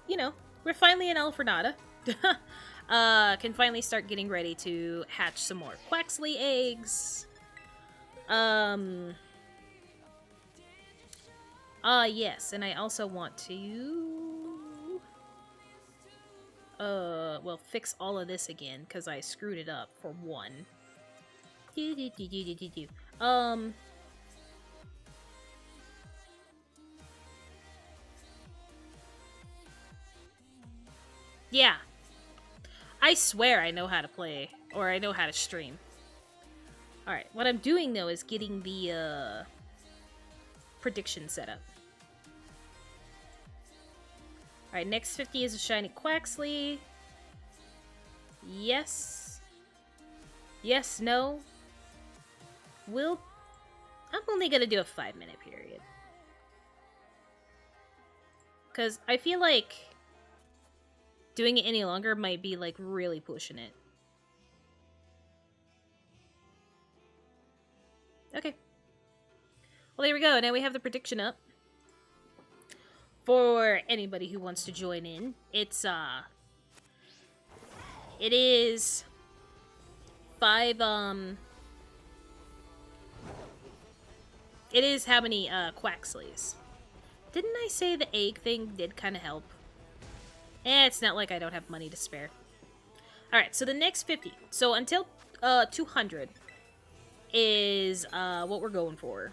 you know, we're finally in Alfrenada. Can finally start getting ready to hatch some more Quaxley eggs. Yes, and I also want to well, fix all of this again because I screwed it up for one. Um yeah. I swear I know how to play or I know how to stream. Alright, what I'm doing though is getting the prediction set up. Alright, next 50 is a shiny Quaxley. Yes. Yes, no. I'm only gonna do a 5-minute period. Because I feel like doing it any longer might be, like, really pushing it. Okay. Well, there we go. Now we have the prediction up. For anybody who wants to join in, it is 5, it is how many, Quaxleys? Didn't I say the egg thing did kind of help? It's not like I don't have money to spare. Alright, so the next 50. So until, 200 is, what we're going for.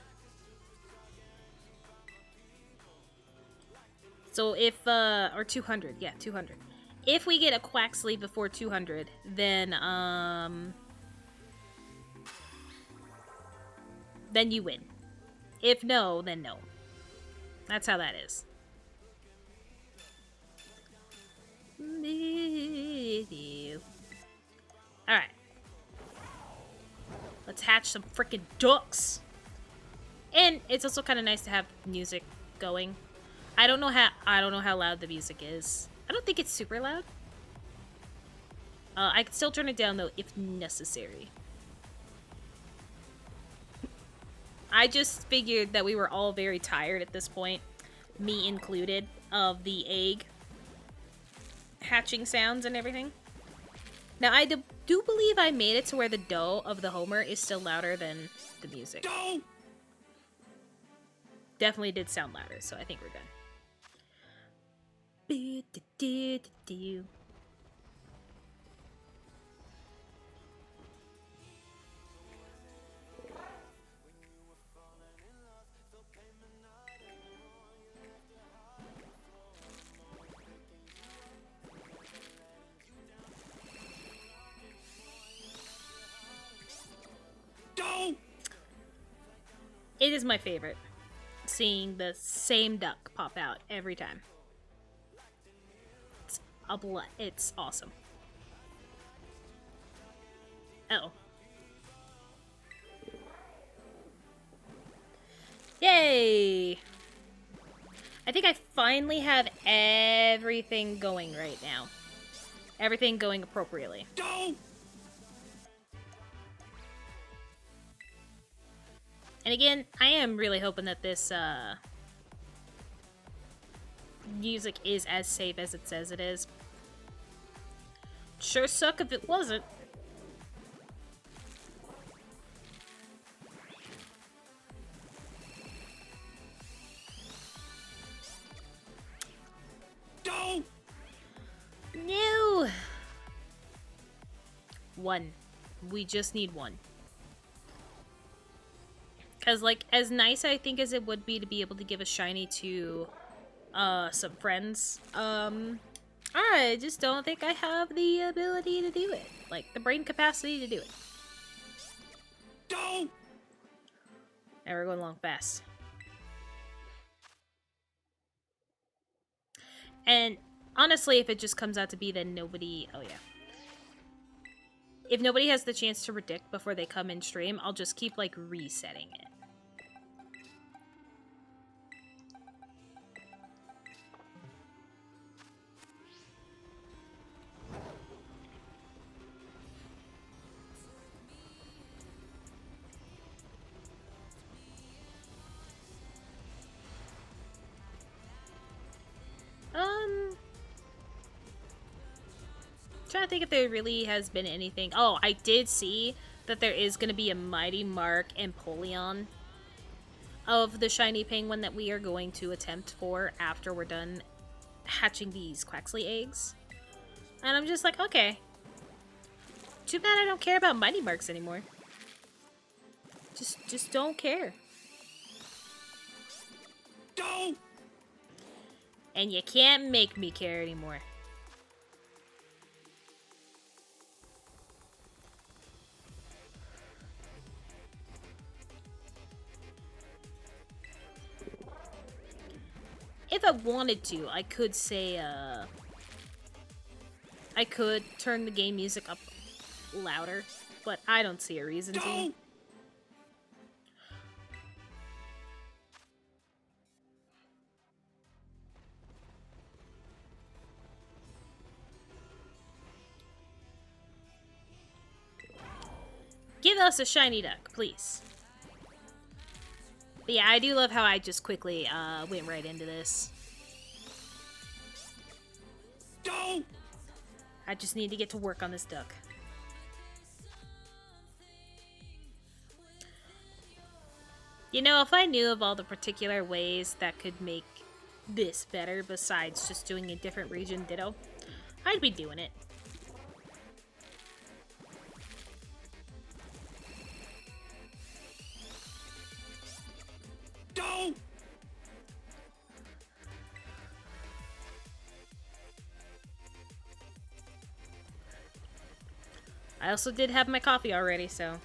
So if, or 200, yeah, 200. If we get a Quaxley before 200, then you win. If no, then no. That's how that is. Alright. Let's hatch some freaking ducks. And it's also kind of nice to have music going. I don't know how loud the music is. I don't think it's super loud. I can still turn it down though if necessary. I just figured that we were all very tired at this point, me included, of the egg hatching sounds and everything. Now, I do believe I made it to where the dough of the Homer is still louder than the music. Dough! Definitely did sound louder, so I think we're good. Dough! It is my favorite, seeing the same duck pop out every time. It's awesome. Oh. Yay! I think I finally have everything going right now. Everything going appropriately. Dough! And again, I am really hoping that this music is as safe as it says it is. Sure suck if it wasn't. Dough! No! One. We just need one. Because, like, as nice I think as it would be to be able to give a shiny to some friends, I just don't think I have the ability to do it. Like, the brain capacity to do it. Dough! And we're going along fast. And honestly, if it just comes out to be that nobody... Oh, yeah. If nobody has the chance to predict before they come in stream, I'll just keep, like, resetting it. trying to think if there really has been anything. Oh, I did see that there is going to be a Mighty Mark and Polion of the shiny penguin that we are going to attempt for after we're done hatching these Quaxley eggs. And I'm just like, okay. Too bad I don't care about Mighty Marks anymore. Just don't care. Don't! And you can't make me care anymore. If I wanted to, I could say, I could turn the game music up louder, but I don't see a reason to. Give us a shiny duck, please. But yeah, I do love how I just quickly went right into this. Don't! I just need to get to work on this duck. You know, if I knew of all the particular ways that could make this better besides just doing a different region ditto, I'd be doing it. Don't! I also did have my coffee already, so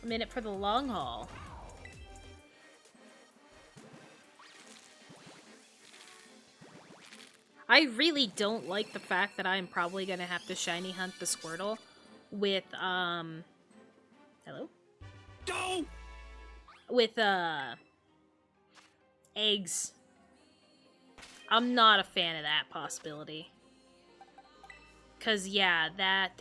I'm in it for the long haul. I really don't like the fact that I'm probably gonna have to shiny hunt the Squirtle with, hello? Don't! With, eggs. I'm not a fan of that possibility. Cause, yeah, that,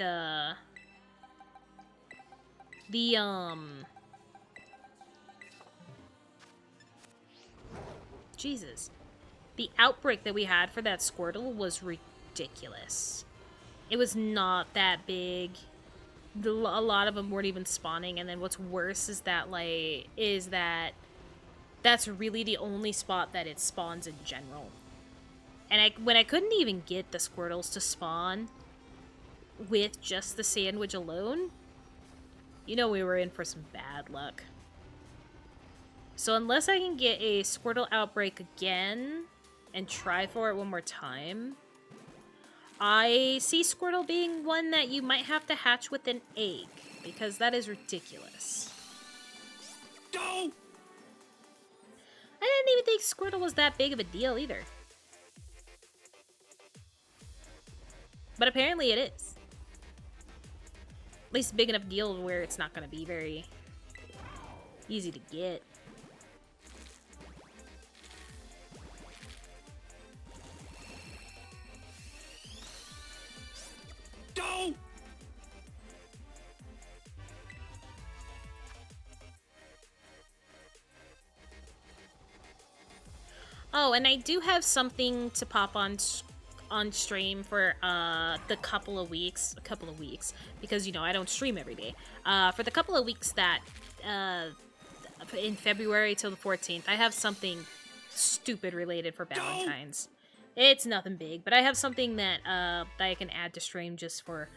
Jesus. The outbreak that we had for that Squirtle was ridiculous. It was not that big. A lot of them weren't even spawning, and then what's worse is that, like, that's really the only spot that it spawns in general. And when I couldn't even get the Squirtles to spawn with just the sandwich alone, you know we were in for some bad luck. So unless I can get a Squirtle outbreak again and try for it one more time, I see Squirtle being one that you might have to hatch with an egg, because that is ridiculous. Don't! I didn't even think Squirtle was that big of a deal either. But apparently it is. At least big enough deal where it's not going to be very easy to get. Don't! Oh, and I do have something to pop on stream for the couple of weeks, because, you know, I don't stream every day. For the couple of weeks that in February till the 14th, I have something stupid related for Valentine's. It's nothing big, but I have something that that I can add to stream just for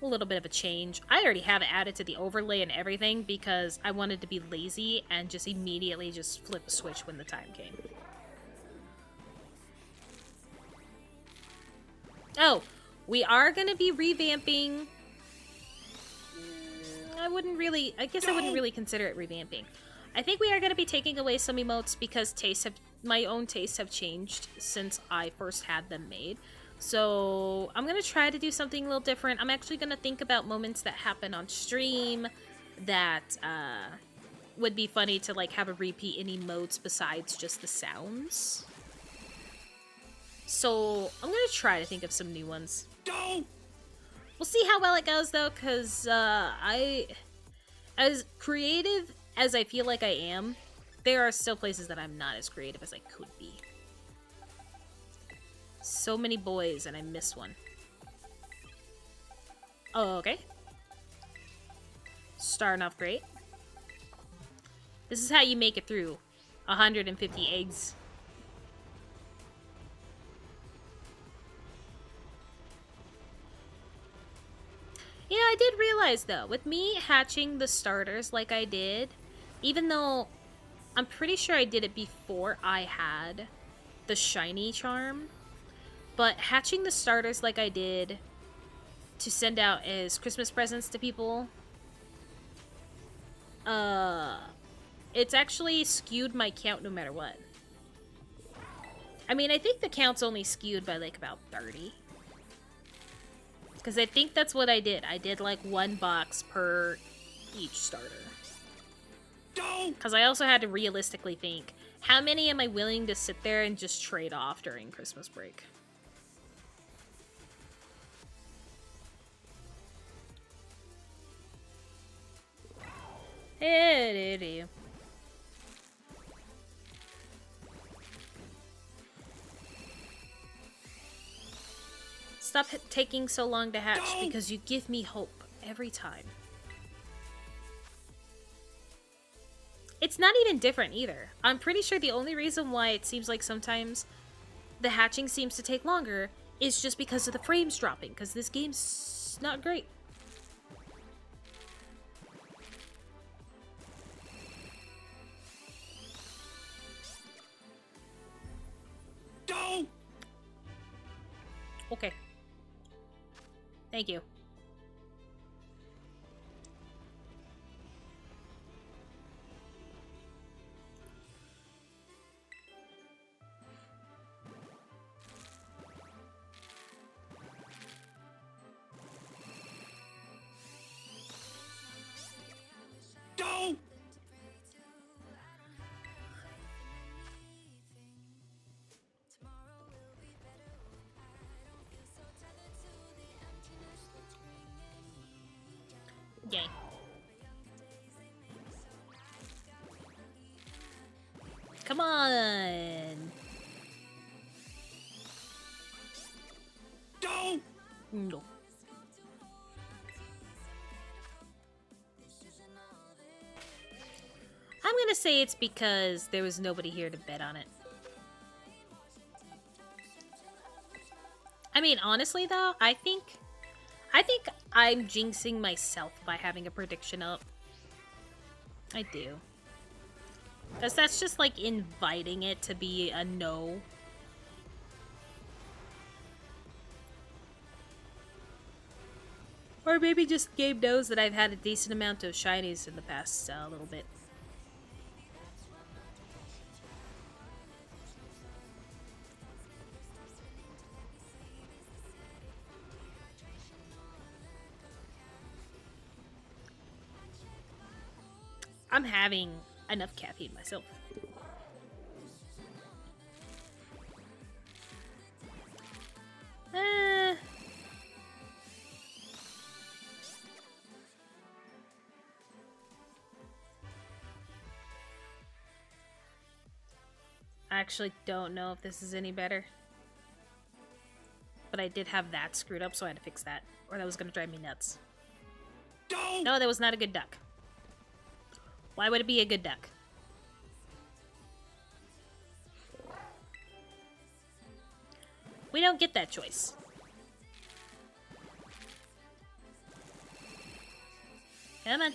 a little bit of a change. I already have it added to the overlay and everything because I wanted to be lazy and just immediately just flip a switch when the time came. Oh, we are going to be revamping. I wouldn't really consider it revamping. I think we are going to be taking away some emotes because my own tastes have changed since I first had them made. So I'm going to try to do something a little different. I'm actually going to think about moments that happen on stream that would be funny to like have a repeat in emotes besides just the sounds. So I'm going to try to think of some new ones. Don't! We'll see how well it goes though, because as creative as I feel like I am, there are still places that I'm not as creative as I could be. So many boys, and I miss one. Oh, okay. Starting off great. This is how you make it through 150 eggs. Yeah, I did realize though, with me hatching the starters like I did, even though I'm pretty sure I did it before I had the shiny charm, but hatching the starters like I did to send out as Christmas presents to people, uh, it's actually skewed my count no matter what. I mean, I think the count's only skewed by like about 30. Because I think that's what I did. I did like one box per each starter. Because I also had to realistically think, how many am I willing to sit there and just trade off during Christmas break? Hey, stop taking so long to hatch because you give me hope every time. It's not even different either. I'm pretty sure the only reason why it seems like sometimes the hatching seems to take longer is just because of the frames dropping, because this game's not great. Okay. Thank you. Don't! Yay. Come on. Don't! No. I'm gonna say it's because there was nobody here to bet on it. I mean, honestly though, I think I'm jinxing myself by having a prediction up. I do. Because that's just like inviting it to be a no. Or maybe just game knows that I've had a decent amount of shinies in the past little bit. I'm having enough caffeine myself. I actually don't know if this is any better. But I did have that screwed up, so I had to fix that. Or that was going to drive me nuts. Don't! No, that was not a good duck. Why would it be a good duck? We don't get that choice. Come on.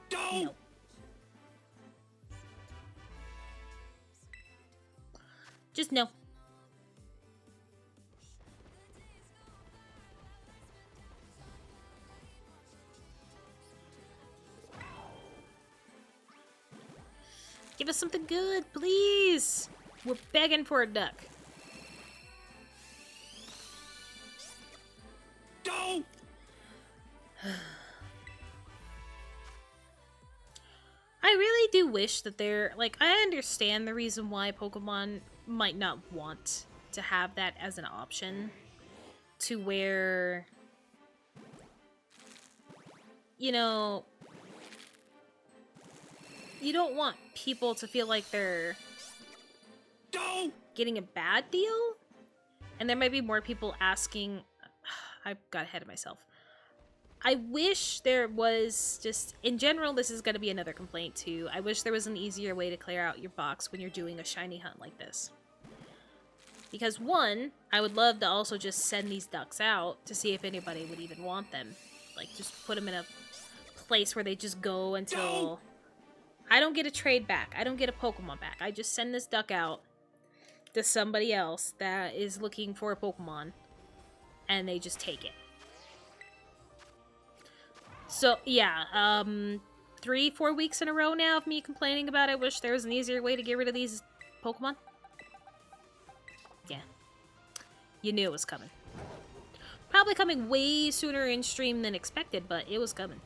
Don't! No. Just no. Give us something good, please. We're begging for a duck. Don't! I really do wish that they're like, I understand the reason why Pokemon might not want to have that as an option, to where, you know, you don't want people to feel like they're Don't! getting a bad deal, and there might be more people asking. I got ahead of myself. I wish there was just, in general, this is going to be another complaint too. I wish there was an easier way to clear out your box when you're doing a shiny hunt like this. Because one, I would love to also just send these ducks out to see if anybody would even want them. Like, just put them in a place where they just go until I don't get a trade back. I don't get a Pokemon back. I just send this duck out to somebody else that is looking for a Pokemon, and they just take it. So, yeah, 3-4 weeks in a row now of me complaining about I wish there was an easier way to get rid of these Pokemon. Yeah. You knew it was coming. Probably coming way sooner in stream than expected, but it was coming.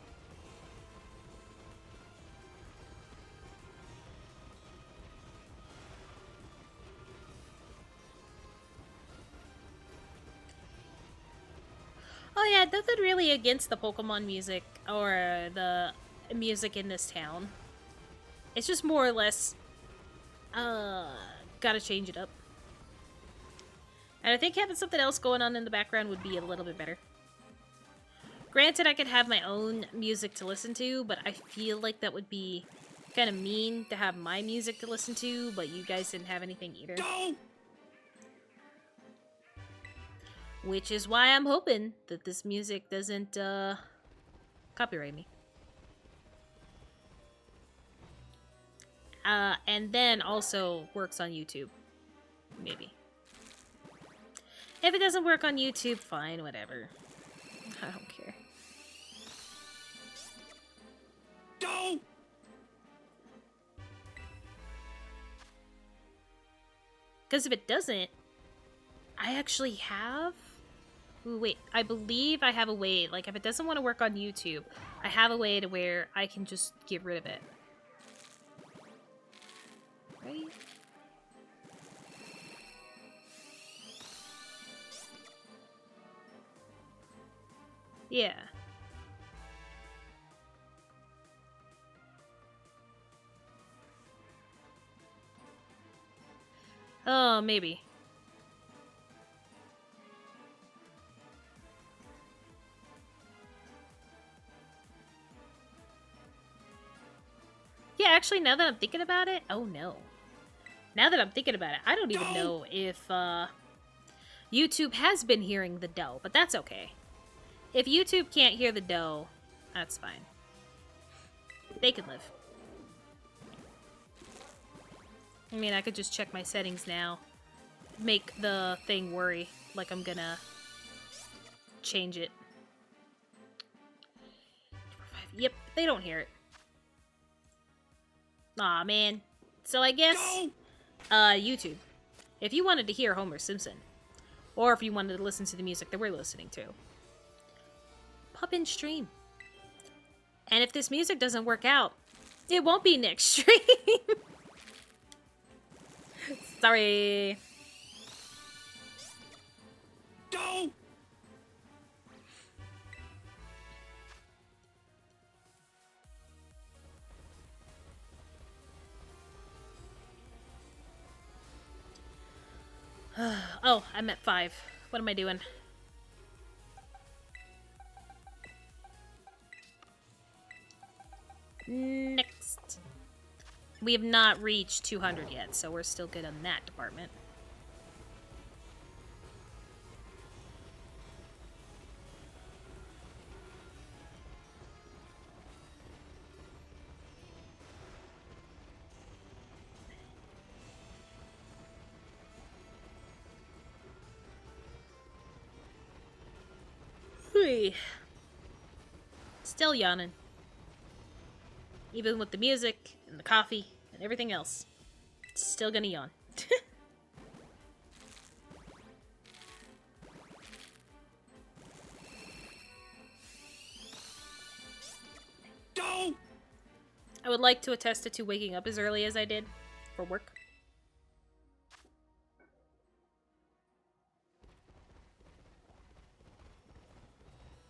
Oh yeah, nothing really against the Pokemon music or the music in this town. It's just more or less, gotta change it up. And I think having something else going on in the background would be a little bit better. Granted, I could have my own music to listen to, but I feel like that would be kind of mean to have my music to listen to, but you guys didn't have anything either. Go! Which is why I'm hoping that this music doesn't, copyright me. And then also works on YouTube. Maybe. If it doesn't work on YouTube, fine, whatever. I don't care. Go! Because if it doesn't, I actually have... Ooh, wait, I believe I have a way, like, if it doesn't want to work on YouTube, I have a way to where I can just get rid of it. Right? Yeah. Oh, maybe. Yeah, actually, now that I'm thinking about it, oh no. Now that I'm thinking about it, I don't even know if YouTube has been hearing the doe, but that's okay. If YouTube can't hear the doe, that's fine. They can live. I mean, I could just check my settings now. Make the thing worry like I'm gonna change it. Yep, they don't hear it. Aw, man. So I guess, YouTube. If you wanted to hear Homer Simpson, or if you wanted to listen to the music that we're listening to, pop in stream. And if this music doesn't work out, it won't be next stream. Sorry. Go! Oh, I'm at 5. What am I doing? Next. We have not reached 200 yet, so we're still good on that department. Hui. Still yawning. Even with the music and the coffee and everything else. Still gonna yawn. Go! I would like to attest it to waking up as early as I did for work.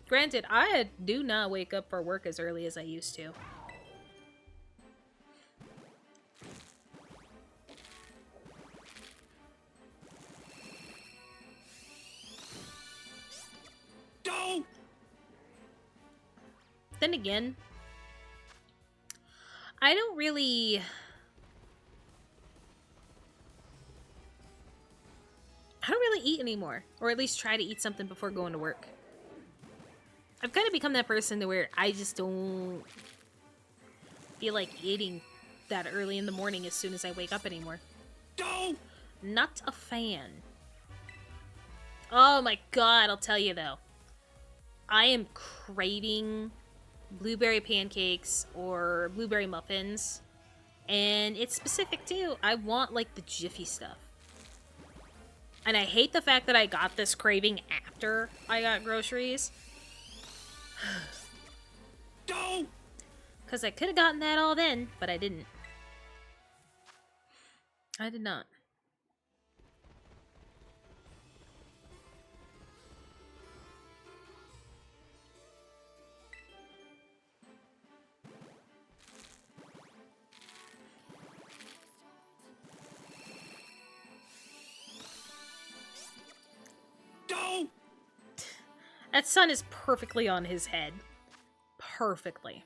Granted, I do not wake up for work as early as I used to. then again, I don't really eat anymore, or at least try to eat something before going to work. I've kind of become that person to where I just don't feel like eating that early in the morning as soon as I wake up anymore. Don't. Not a fan. Oh my god, I'll tell you though. I am craving blueberry pancakes or blueberry muffins. And it's specific too. I want like the Jiffy stuff. And I hate the fact that I got this craving after I got groceries. Don't. Because I could have gotten that all then, but I didn't. I did not. Don't. That sun is perfectly on his head. Perfectly.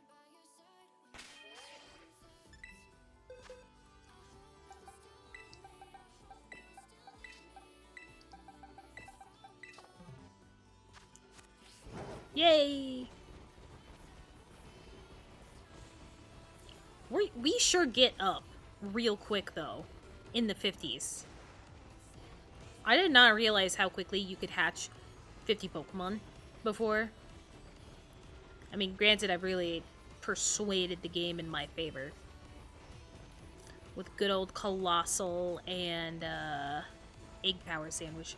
Yay! We sure get up real quick, though, in the 50s. I did not realize how quickly you could hatch 50 Pokemon before. I mean, granted, I've really persuaded the game in my favor. With good old Colossal and Egg Power Sandwich.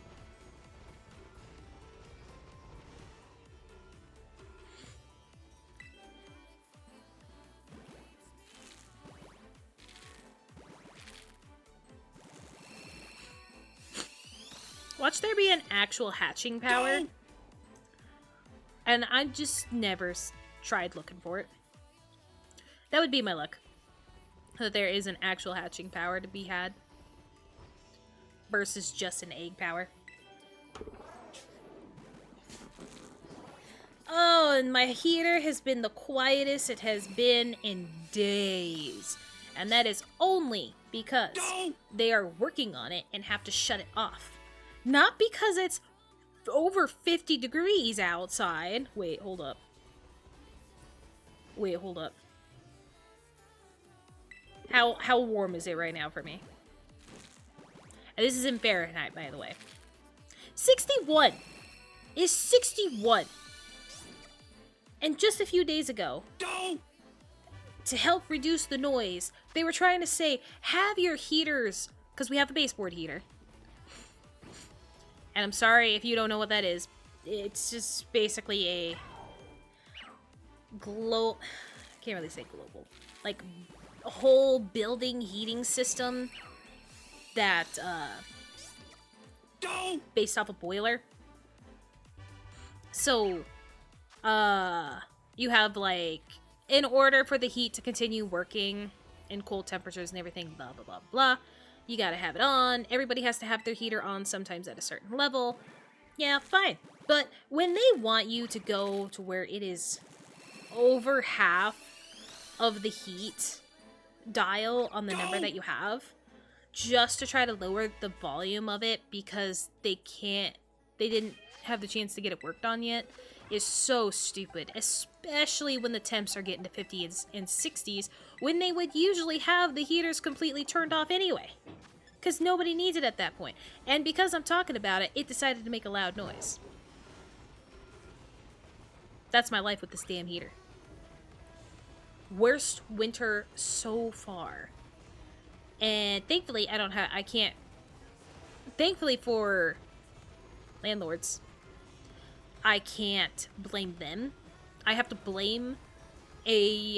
Watch there be an actual hatching power. And I just never tried looking for it. That would be my luck. That there is an actual hatching power to be had. Versus just an egg power. Oh, and my heater has been the quietest it has been in days. And that is only because they are working on it and have to shut it off. Not because it's over 50 degrees outside. Wait, hold up. Wait, hold up. How warm is it right now for me? And this is in Fahrenheit, by the way. 61! Is 61! And just a few days ago, to help reduce the noise, they were trying to say, have your heaters, because we have a baseboard heater. And I'm sorry if you don't know what that is. It's just basically a I can't really say global. Like, a whole building heating system that, based off a boiler. So, you have, like, in order for the heat to continue working in cold temperatures and everything, blah, blah, blah, blah, you gotta have it on. Everybody has to have their heater on, sometimes at a certain level. Yeah, fine. But when they want you to go to where it is over half of the heat dial on the number that you have, just to try to lower the volume of it because they didn't have the chance to get it worked on yet, is so stupid. Especially when the temps are getting to 50s and 60s, when they would usually have the heaters completely turned off anyway. Because nobody needs it at that point. And because I'm talking about it, it decided to make a loud noise. That's my life with this damn heater. Worst winter so far. And thankfully, thankfully for landlords, I can't blame them. I have to blame I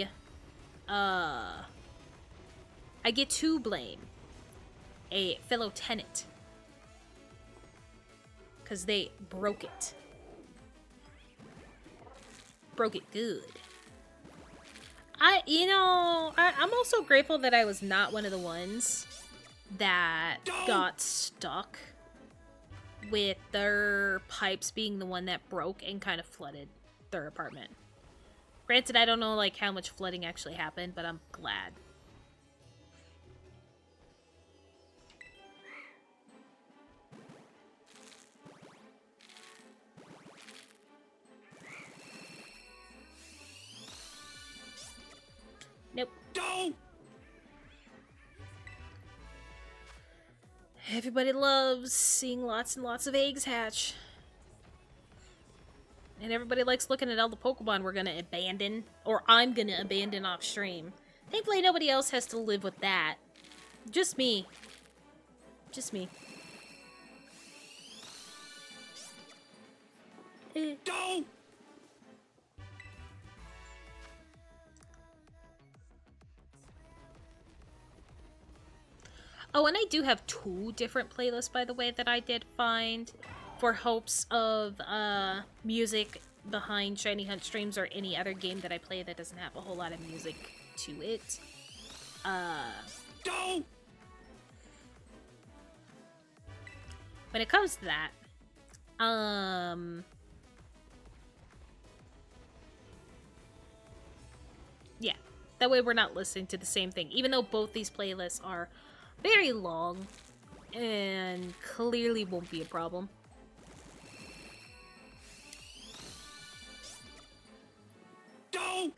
get to blame a fellow tenant. Because they broke it. Broke it good. I'm also grateful that I was not one of the ones that got stuck with their pipes being the one that broke and kind of flooded their apartment. Granted, I don't know like how much flooding actually happened, but I'm glad. Nope. Don't! Everybody loves seeing lots and lots of eggs hatch. And everybody likes looking at all the Pokemon we're gonna abandon, or I'm gonna abandon off stream. Thankfully, nobody else has to live with that. Just me. Just me. Don't! Oh, and I do have 2 different playlists, by the way, that I did find for hopes of music behind Shiny Hunt streams or any other game that I play that doesn't have a whole lot of music to it. Don't! When it comes to that, yeah, that way we're not listening to the same thing, even though both these playlists are very long and clearly won't be a problem. Don't!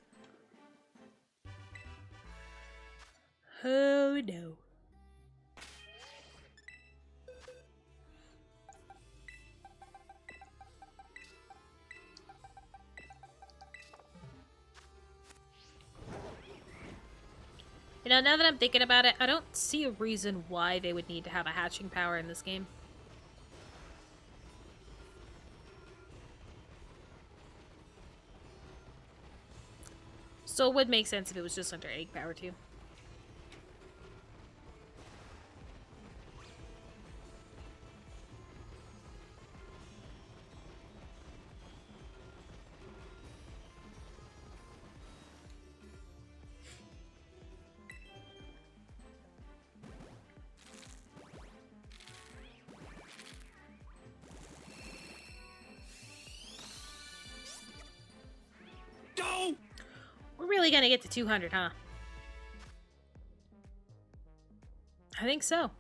Oh no. You know, now that I'm thinking about it, I don't see a reason why they would need to have a hatching power in this game. So it would make sense if it was just under egg power too. Don't! We're really gonna get to 200, huh? I think so.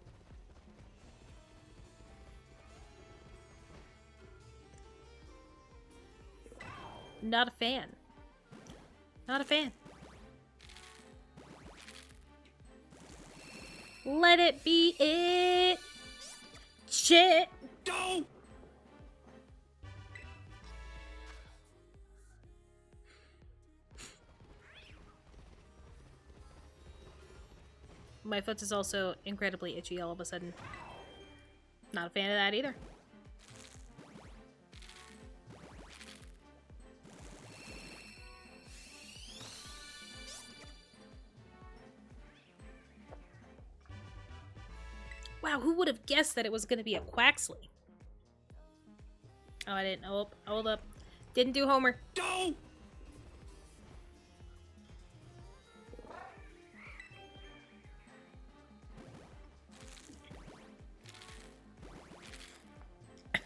Not a fan. Not a fan. Let it be it. Shit. Don't! My foot is also incredibly itchy all of a sudden. Not a fan of that either. Wow, who would have guessed that it was going to be a Quaxley? Oh, I didn't. Oh, hold up. Didn't do Homer. Don't!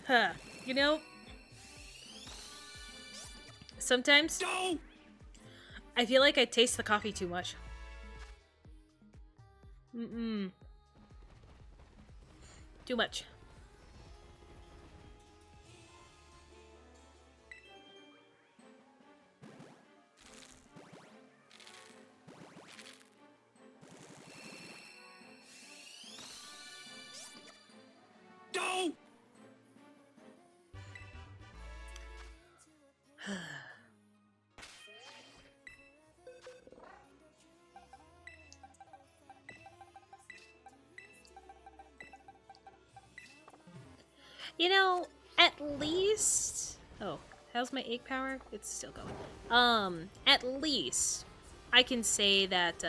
Huh. You know, sometimes Don't! I feel like I taste the coffee too much. Mm-mm. Too much. Don't! You know, at least... Oh, how's my egg power? It's still going. At least I can say that,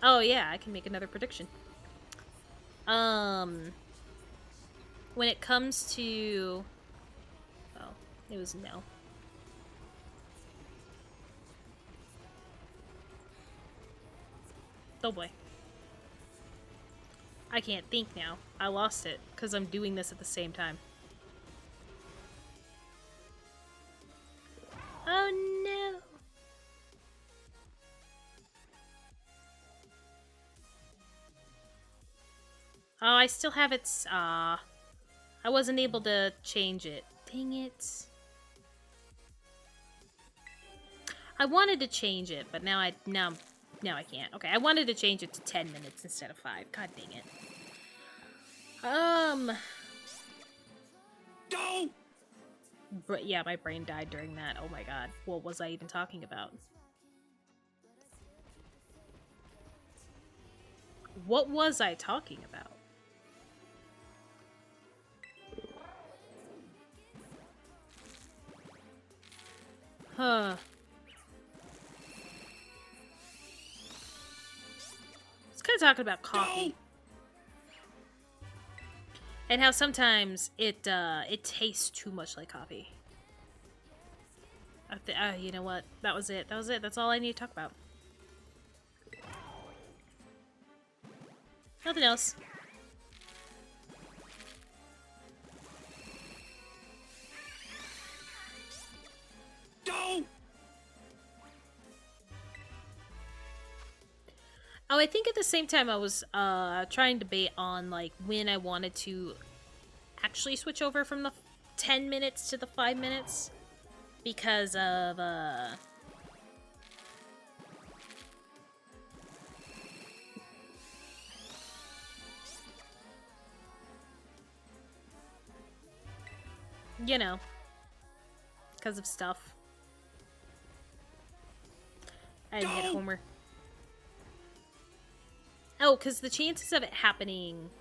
Oh, yeah, I can make another prediction. When it comes to... Oh, it was no. Oh boy. I can't think now. I lost it, because I'm doing this at the same time. Oh Oh, I still have it. I wasn't able to change it. Dang it. I wanted to change it, but now I can't. Okay, I wanted to change it to 10 minutes instead of 5. God dang it. Don't. But yeah, my brain died during that. Oh my god. What was I even talking about? What was I talking about? Huh. I was kind of talking about coffee. And how sometimes it tastes too much like coffee. You know what? That was it. That was it. That's all I need to talk about. Nothing else. Don't. Oh, I think at the same time I was trying to debate on like when I wanted to actually switch over from the 10 minutes to the 5 minutes because of you know, because of stuff. I didn't hit Homer. Oh, because the chances of it happening,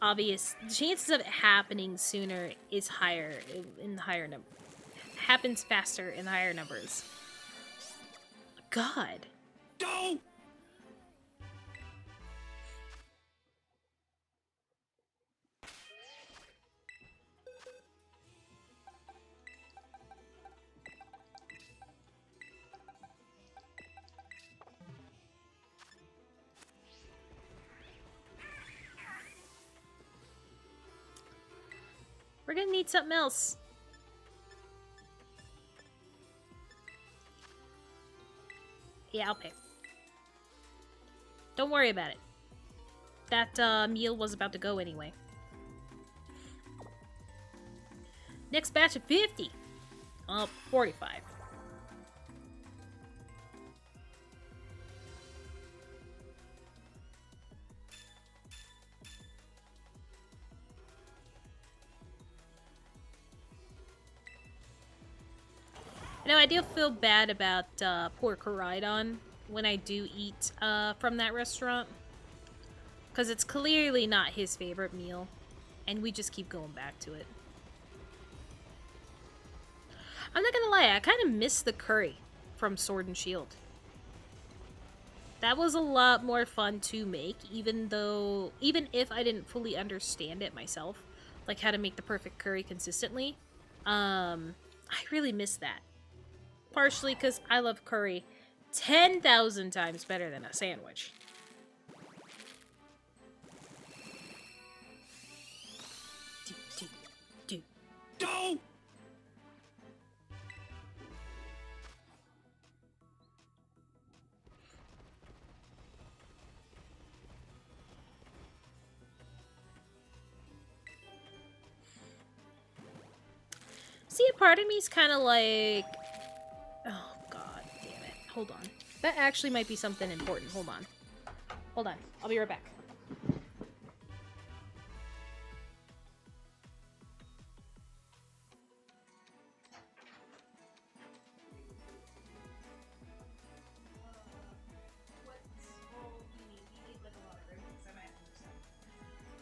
the chances of it happening sooner is higher in the higher number. Happens faster in the higher numbers. God. Don't. We're gonna need something else. Yeah, I'll pay. Don't worry about it. That meal was about to go anyway. Next batch of 50. 45. You know, I do feel bad about poor Koraidon when I do eat from that restaurant. Because it's clearly not his favorite meal. And we just keep going back to it. I'm not gonna lie, I kind of miss the curry from Sword and Shield. That was a lot more fun to make, even if I didn't fully understand it myself, like how to make the perfect curry consistently. I really miss that. Partially because I love curry 10,000 times better than a sandwich. Don't. See, a part of me is kind of like... Oh, god damn it. Hold on. That actually might be something important. Hold on. Hold on. I'll be right back.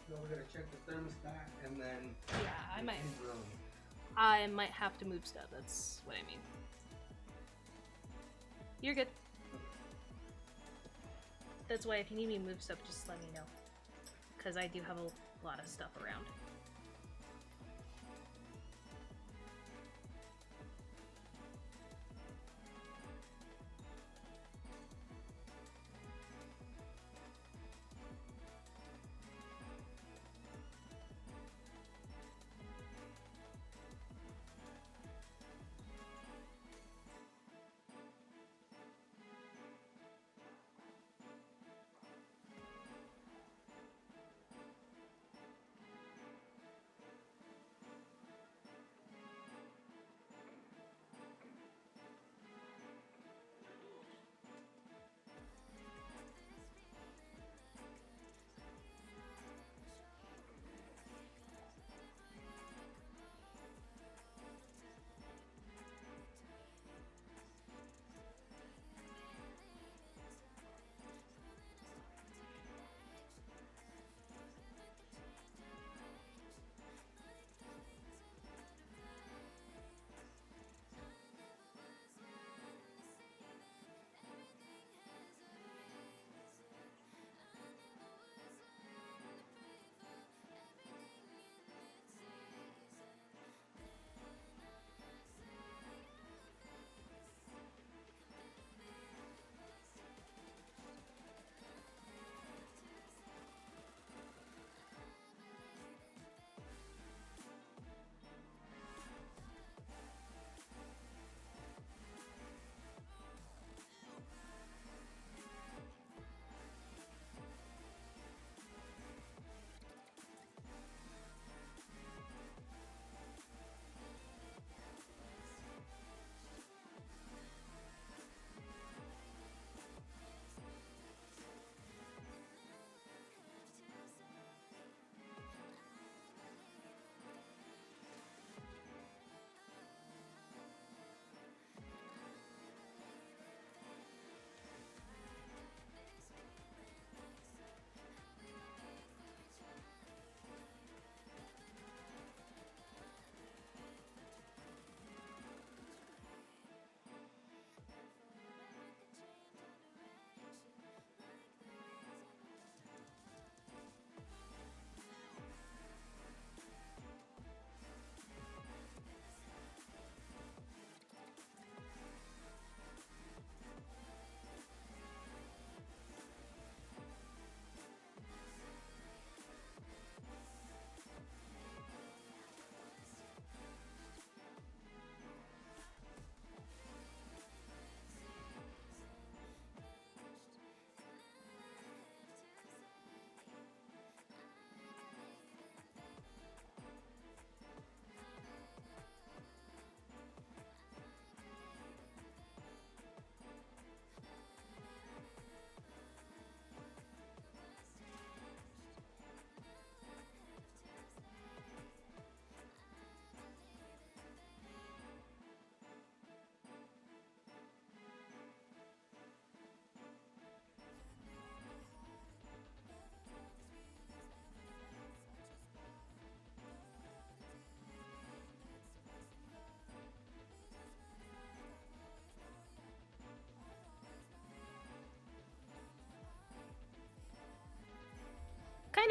No, we're gonna check the thermostat and then. Yeah, I might. Room. I might have to move stuff. That's what I mean. You're good. That's why if you need me to move stuff, just let me know. Because I do have a lot of stuff around.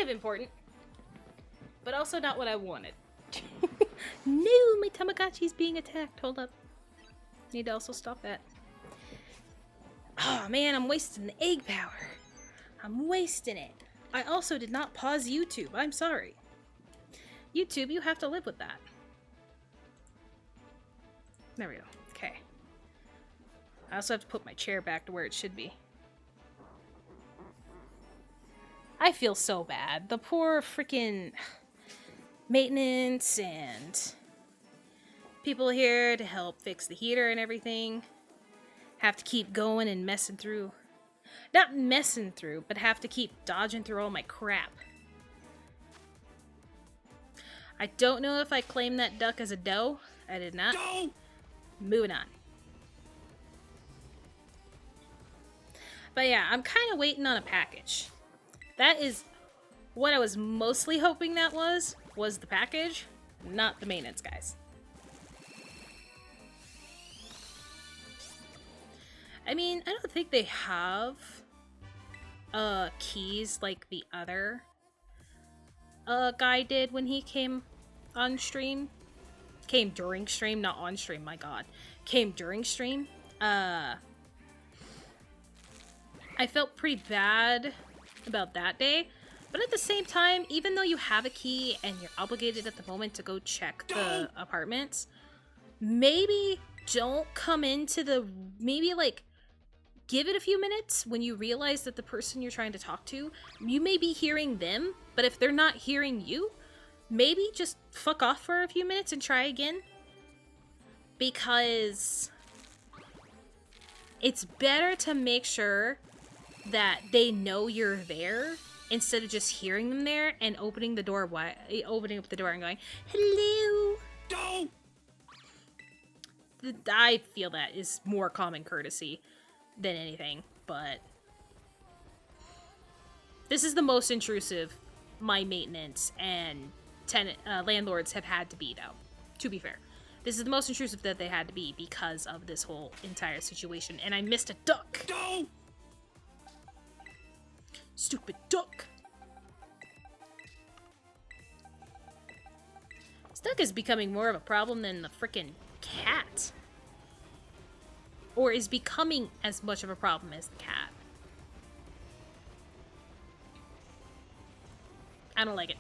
of important, but also not what I wanted. No, my Tamagotchi's being attacked. Hold up. Need to also stop that. Oh man, I'm wasting the egg power. I'm wasting it. I also did not pause YouTube. I'm sorry. YouTube, you have to live with that. There we go. Okay. I also have to put my chair back to where it should be. I feel so bad. The poor freaking maintenance and people here to help fix the heater and everything have to keep going and messing through. Not messing through, but have to keep dodging through all my crap. I don't know if I claimed that duck as a doe. I did not. Doe! Moving on. But yeah, I'm kind of waiting on a package. That is what I was mostly hoping that was the package, not the maintenance guys. I mean, I don't think they have keys like the other guy did when he came on stream. Came during stream, not on stream, my god. Came during stream. I felt pretty bad about that day. But at the same time, even though you have a key and you're obligated at the moment to go check the apartments, maybe don't come into the... Maybe, like, give it a few minutes when you realize that the person you're trying to talk to, you may be hearing them, but if they're not hearing you, maybe just fuck off for a few minutes and try again. Because it's better to make sure that they know you're there instead of just hearing them there and opening the door opening up the door and going, hello. Doe! I feel that is more common courtesy than anything, but this is the most intrusive my maintenance and landlords have had to be, though, to be fair. This is the most intrusive that they had to be because of this whole entire situation, and I missed a duck. Doe! Stupid duck. This duck is becoming more of a problem than the frickin' cat. Or is becoming as much of a problem as the cat. I don't like it.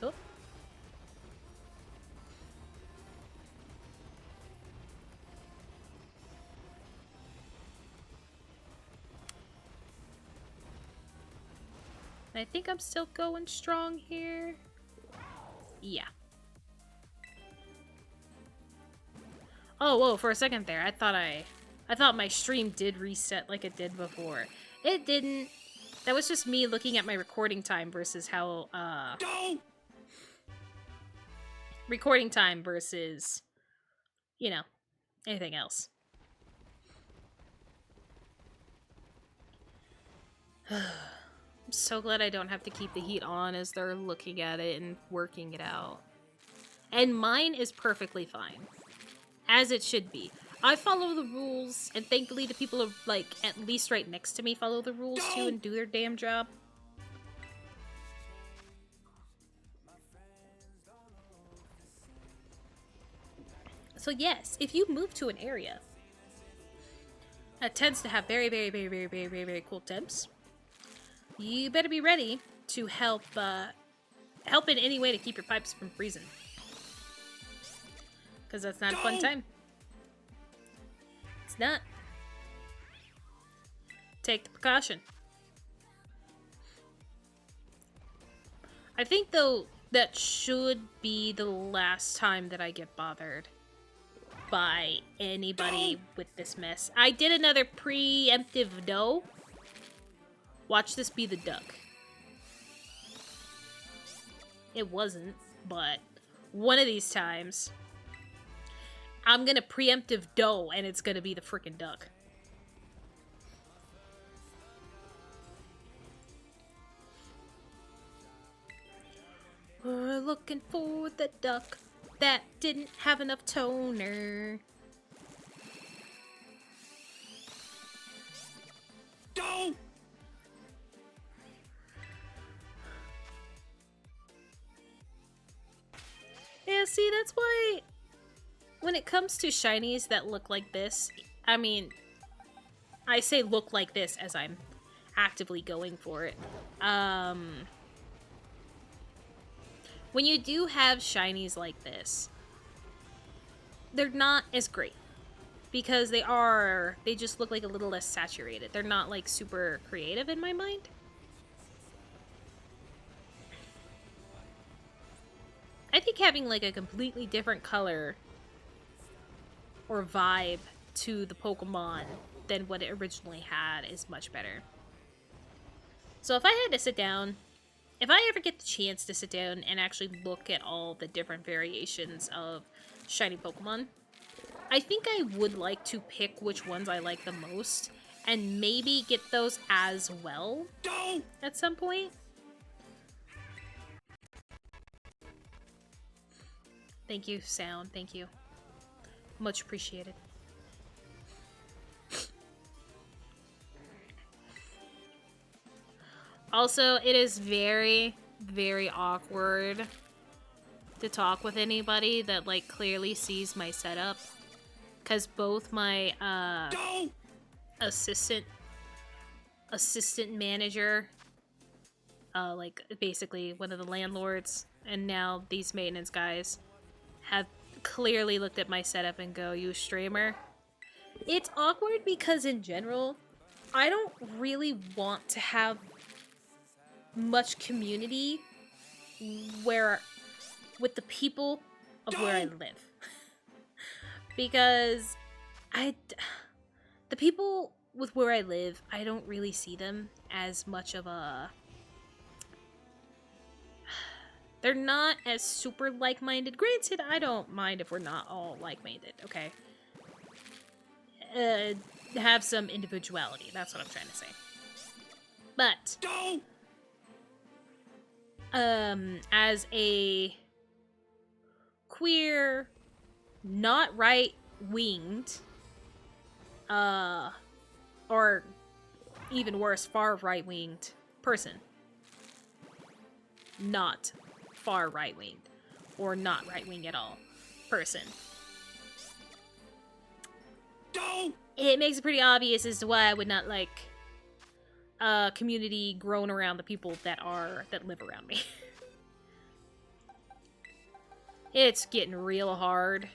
Oh. I think I'm still going strong here. Yeah. Oh, whoa, for a second there, I thought my stream did reset like it did before. It didn't. That was just me looking at my recording time versus how, Doe! recording time versus, you know, anything else. I'm so glad I don't have to keep the heat on as they're looking at it and working it out. And mine is perfectly fine. As it should be. I follow the rules, and thankfully the people are, like, at least right next to me follow the rules too and do their damn job. So yes, if you move to an area that tends to have very, very, very, very, very, very, very cool temps, you better be ready to help in any way to keep your pipes from freezing. Because that's not a fun time. It's not. Take the precaution. I think, though, that should be the last time that I get bothered by anybody with this mess. I did another preemptive doe. Watch this be the duck. It wasn't, but one of these times, I'm gonna preemptive doe and it's gonna be the frickin' duck. We're looking for the duck that didn't have enough toner. See, that's why when it comes to shinies that look like this, I mean, I say look like this as I'm actively going for it. When you do have shinies like this, they're not as great because they just look like a little less saturated. They're not like super creative in my mind. I think having like a completely different color or vibe to the Pokemon than what it originally had is much better. So if I had to sit down, if I ever get the chance to sit down and actually look at all the different variations of shiny Pokemon, I think I would like to pick which ones I like the most and maybe get those as well at some point. Thank you, Sound. Thank you. Much appreciated. Also, it is very, very awkward to talk with anybody that, like, clearly sees my setup. Because both my, assistant manager, like, basically one of the landlords, and now these maintenance guys have clearly looked at my setup and go, "You streamer?" It's awkward because in general, I don't really want to have much community with the people of where I live. Because the people with where I live, I don't really see them as much of a... They're not as super like-minded. Granted, I don't mind if we're not all like-minded, okay? Have some individuality, that's what I'm trying to say. But, as a queer, not right-winged, or even worse, far right-winged person. Not far right-winged, or not right-wing at all person. It makes it pretty obvious as to why I would not like a community grown around the people that live around me. It's getting real hard,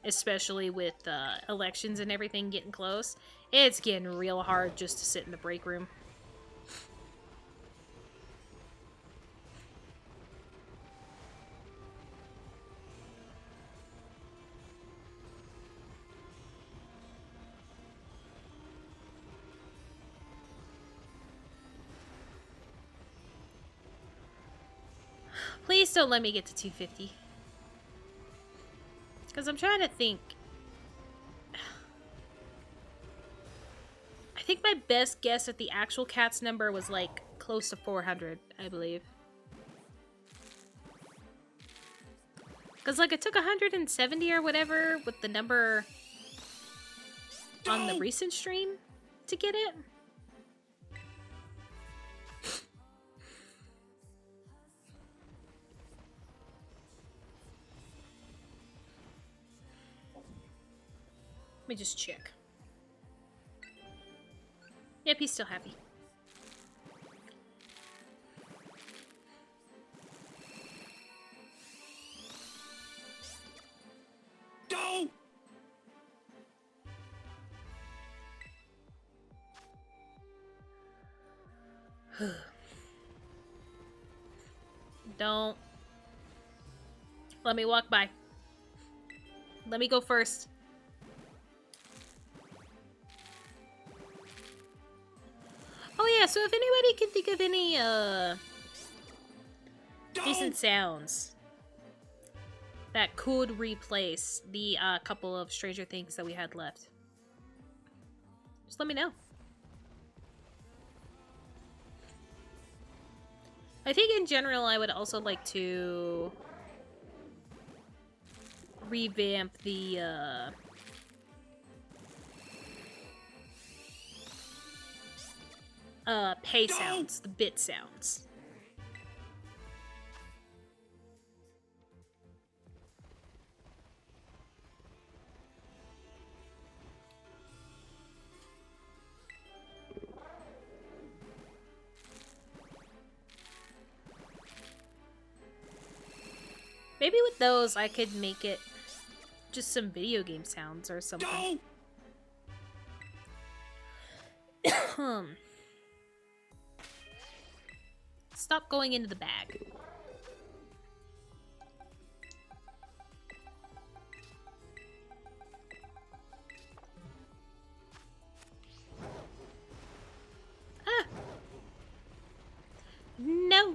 especially with elections and everything getting close. It's getting real hard just to sit in the break room. Please don't let me get to 250. Because I'm trying to think. I think my best guess at the actual cat's number was like close to 400, I believe. Because like it took 170 or whatever with the number on the recent stream to get it. Let me just check. Yep, he's still happy. Don't. Let me walk by. Let me go first. Oh yeah, so if anybody can think of any decent sounds that could replace the couple of Stranger Things that we had left, just let me know. I think in general I would also like to revamp the pay sounds, the bit sounds. Maybe with those, I could make it just some video game sounds or something. Stop going into the bag. Ah! No!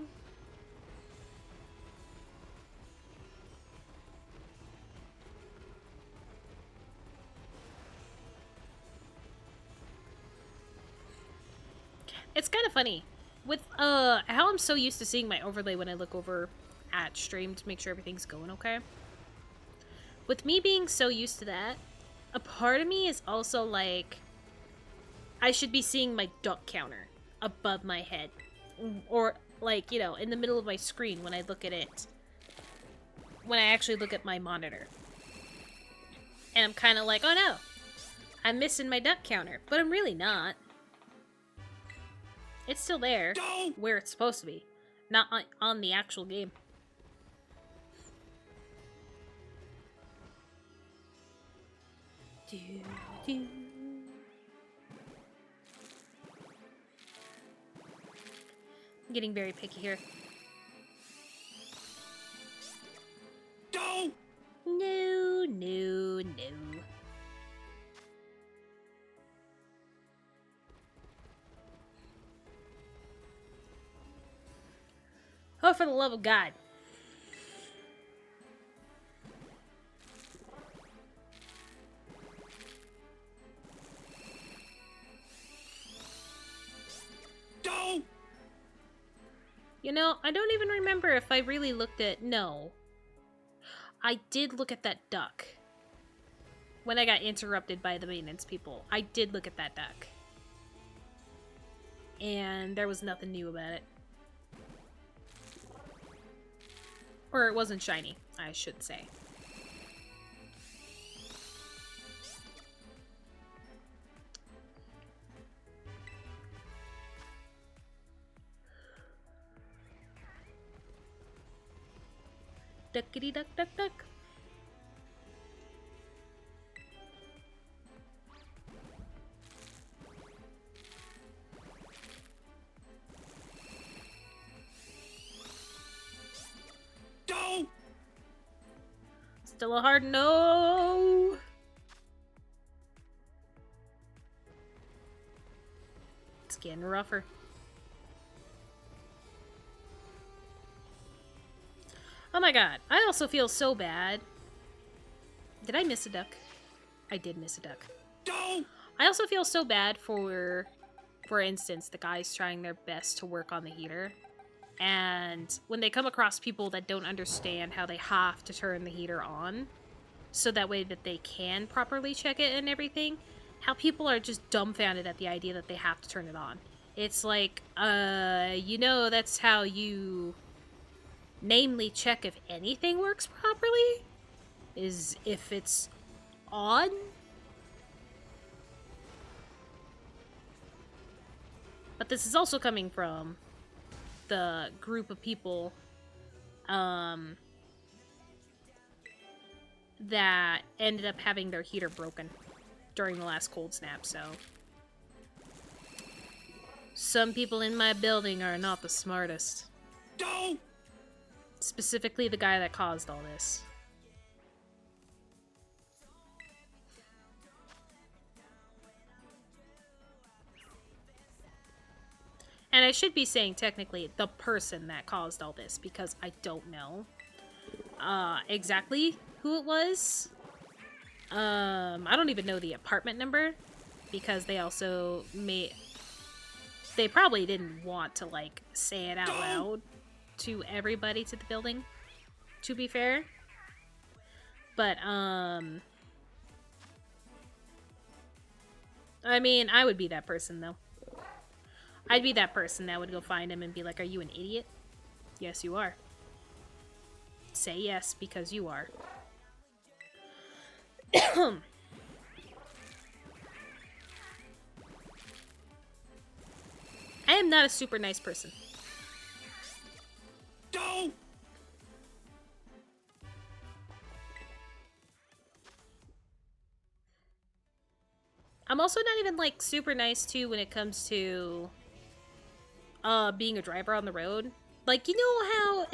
It's kind of funny. With how I'm so used to seeing my overlay when I look over at stream to make sure everything's going okay. With me being so used to that, a part of me is also like, I should be seeing my duck counter above my head. Or, like, you know, in the middle of my screen when I look at it. When I actually look at my monitor. And I'm kind of like, oh no, I'm missing my duck counter. But I'm really not. It's still there, where it's supposed to be. Not on the actual game. I'm getting very picky here. No! No, no, no. Oh, for the love of God. No! You know, I don't even remember if I really looked at... No. I did look at that duck. When I got interrupted by the maintenance people. I did look at that duck. And there was nothing new about it. Or it wasn't shiny, I should say. Duckity duck duck duck. No! Still a hard no. It's getting rougher. Oh my god, I also feel so bad. Did I miss a duck? I did miss a duck. No! I also feel so bad for instance, the guys trying their best to work on the heater. And when they come across people that don't understand how they have to turn the heater on, so that way that they can properly check it and everything, how people are just dumbfounded at the idea that they have to turn it on. It's like, you know, that's how you namely check if anything works properly, is if it's on. But this is also coming from the group of people that ended up having their heater broken during the last cold snap, so some people in my building are not the smartest. No! Specifically the guy that caused all this. And I should be saying technically the person that caused all this, because I don't know exactly who it was. I don't even know the apartment number, because they also they probably didn't want to, like, say it out loud to everybody to the building, to be fair. But, I mean, I would be that person, though. I'd be that person that would go find him and be like, are you an idiot? Yes, you are. Say yes, because you are. I am not a super nice person. No! I'm also not even like super nice too when it comes to being a driver on the road. Like, you know how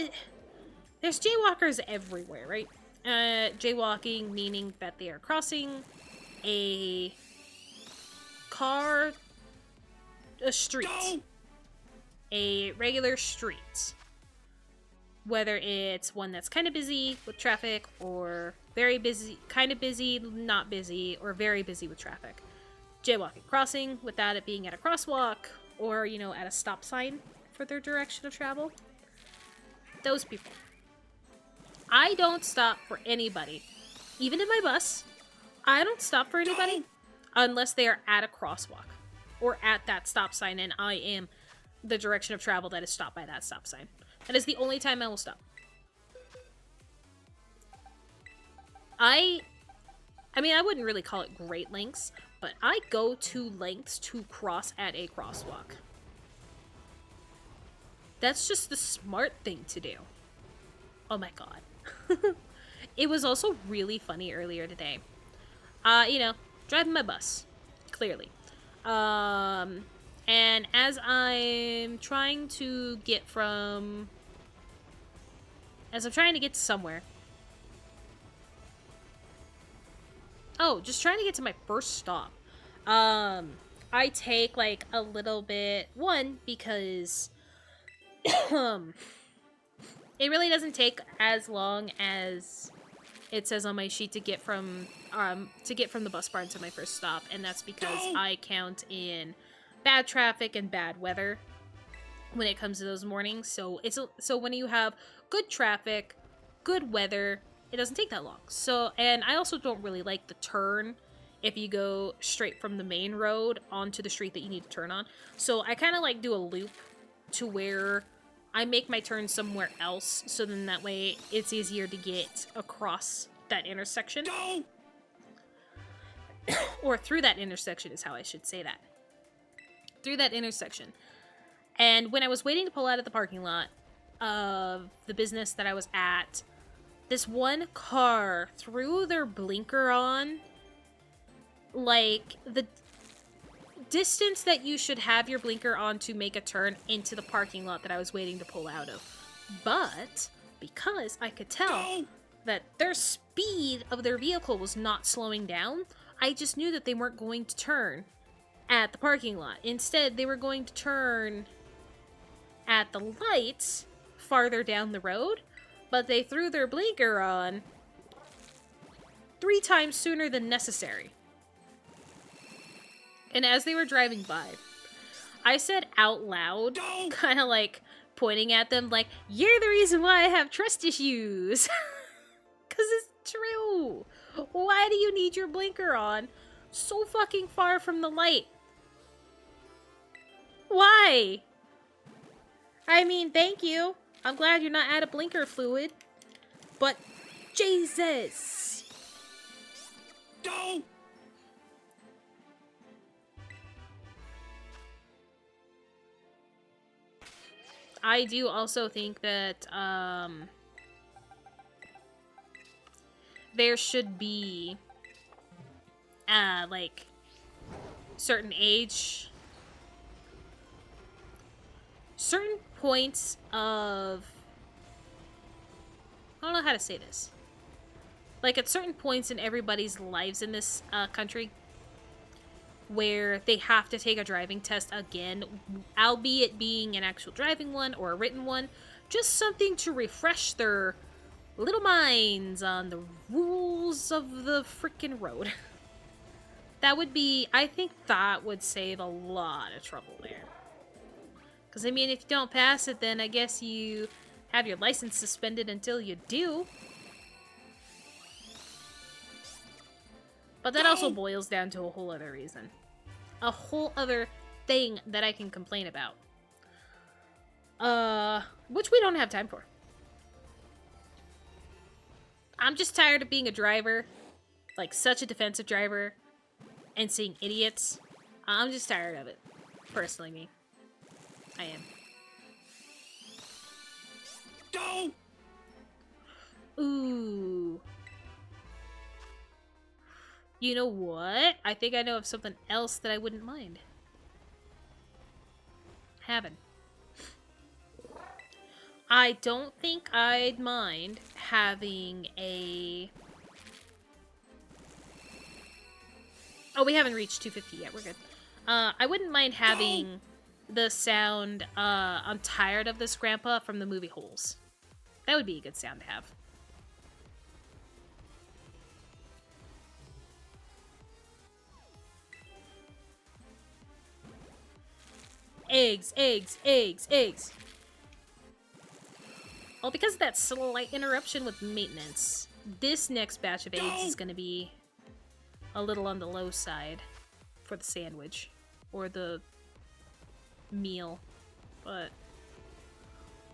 there's jaywalkers everywhere, right? Jaywalking meaning that they are crossing a car, a street, Go! a regular street. Whether it's one that's kind of busy with traffic or very busy, kind of busy, not busy, or very busy with traffic. Jaywalking, crossing without it being at a crosswalk or, you know, at a stop sign for their direction of travel. Those people. I don't stop for anybody. Even in my bus, I don't stop for anybody unless they are at a crosswalk or at that stop sign and I am the direction of travel that is stopped by that stop sign. That is the only time I will stop. I mean, I wouldn't really call it great lengths, but I go to lengths to cross at a crosswalk. That's just the smart thing to do. Oh my god. It was also really funny earlier today. You know, driving my bus, clearly. And as I'm trying to get to somewhere. Oh, just trying to get to my first stop. I take like a little bit, because it really doesn't take as long as it says on my sheet to get from the bus barn to my first stop, and that's because I count in bad traffic and bad weather when it comes to those mornings. So when you have good traffic, good weather, it doesn't take that long. So, and I also don't really like the turn if you go straight from the main road onto the street that you need to turn on. So I kind of like do a loop to where I make my turn somewhere else, so then that way it's easier to get across that intersection. Or through that intersection is how I should say that. Through that intersection. And when I was waiting to pull out of the parking lot of the business that I was at, this one car threw their blinker on like the distance that you should have your blinker on to make a turn into the parking lot that I was waiting to pull out of. But because I could tell that their speed of their vehicle was not slowing down, I just knew that they weren't going to turn at the parking lot. Instead, they were going to turn at the lights farther down the road, but they threw their blinker on 3 times sooner than necessary. And as they were driving by, I said out loud, kind of like pointing at them, like, "You're the reason why I have trust issues." Because it's true. Why do you need your blinker on so fucking far from the light? Why? I mean, thank you. I'm glad you're not out of blinker fluid. But, Jesus. Go! I do also think that, there should be, like, certain points of, I don't know how to say this. Like, at certain points in everybody's lives in this, country, where they have to take a driving test again, albeit being an actual driving one or a written one, just something to refresh their little minds on the rules of the frickin' road. That would be, I think that would save a lot of trouble there. Because, I mean, if you don't pass it, then I guess you have your license suspended until you do. But that also boils down to a whole other reason. A whole other thing that I can complain about. Which we don't have time for. I'm just tired of being a driver. Like, such a defensive driver. And seeing idiots. I'm just tired of it. Personally, me. I am. Go! Ooh. You know what? I think I know of something else that I wouldn't mind having. I don't think I'd mind having a... Oh, we haven't reached 250 yet. We're good. I wouldn't mind having the sound, I'm tired of this, Grandpa, from the movie Holes. That would be a good sound to have. Eggs, eggs, eggs, eggs. Well, because of that slight interruption with maintenance, this next batch of eggs is going to be a little on the low side for the sandwich or the meal, but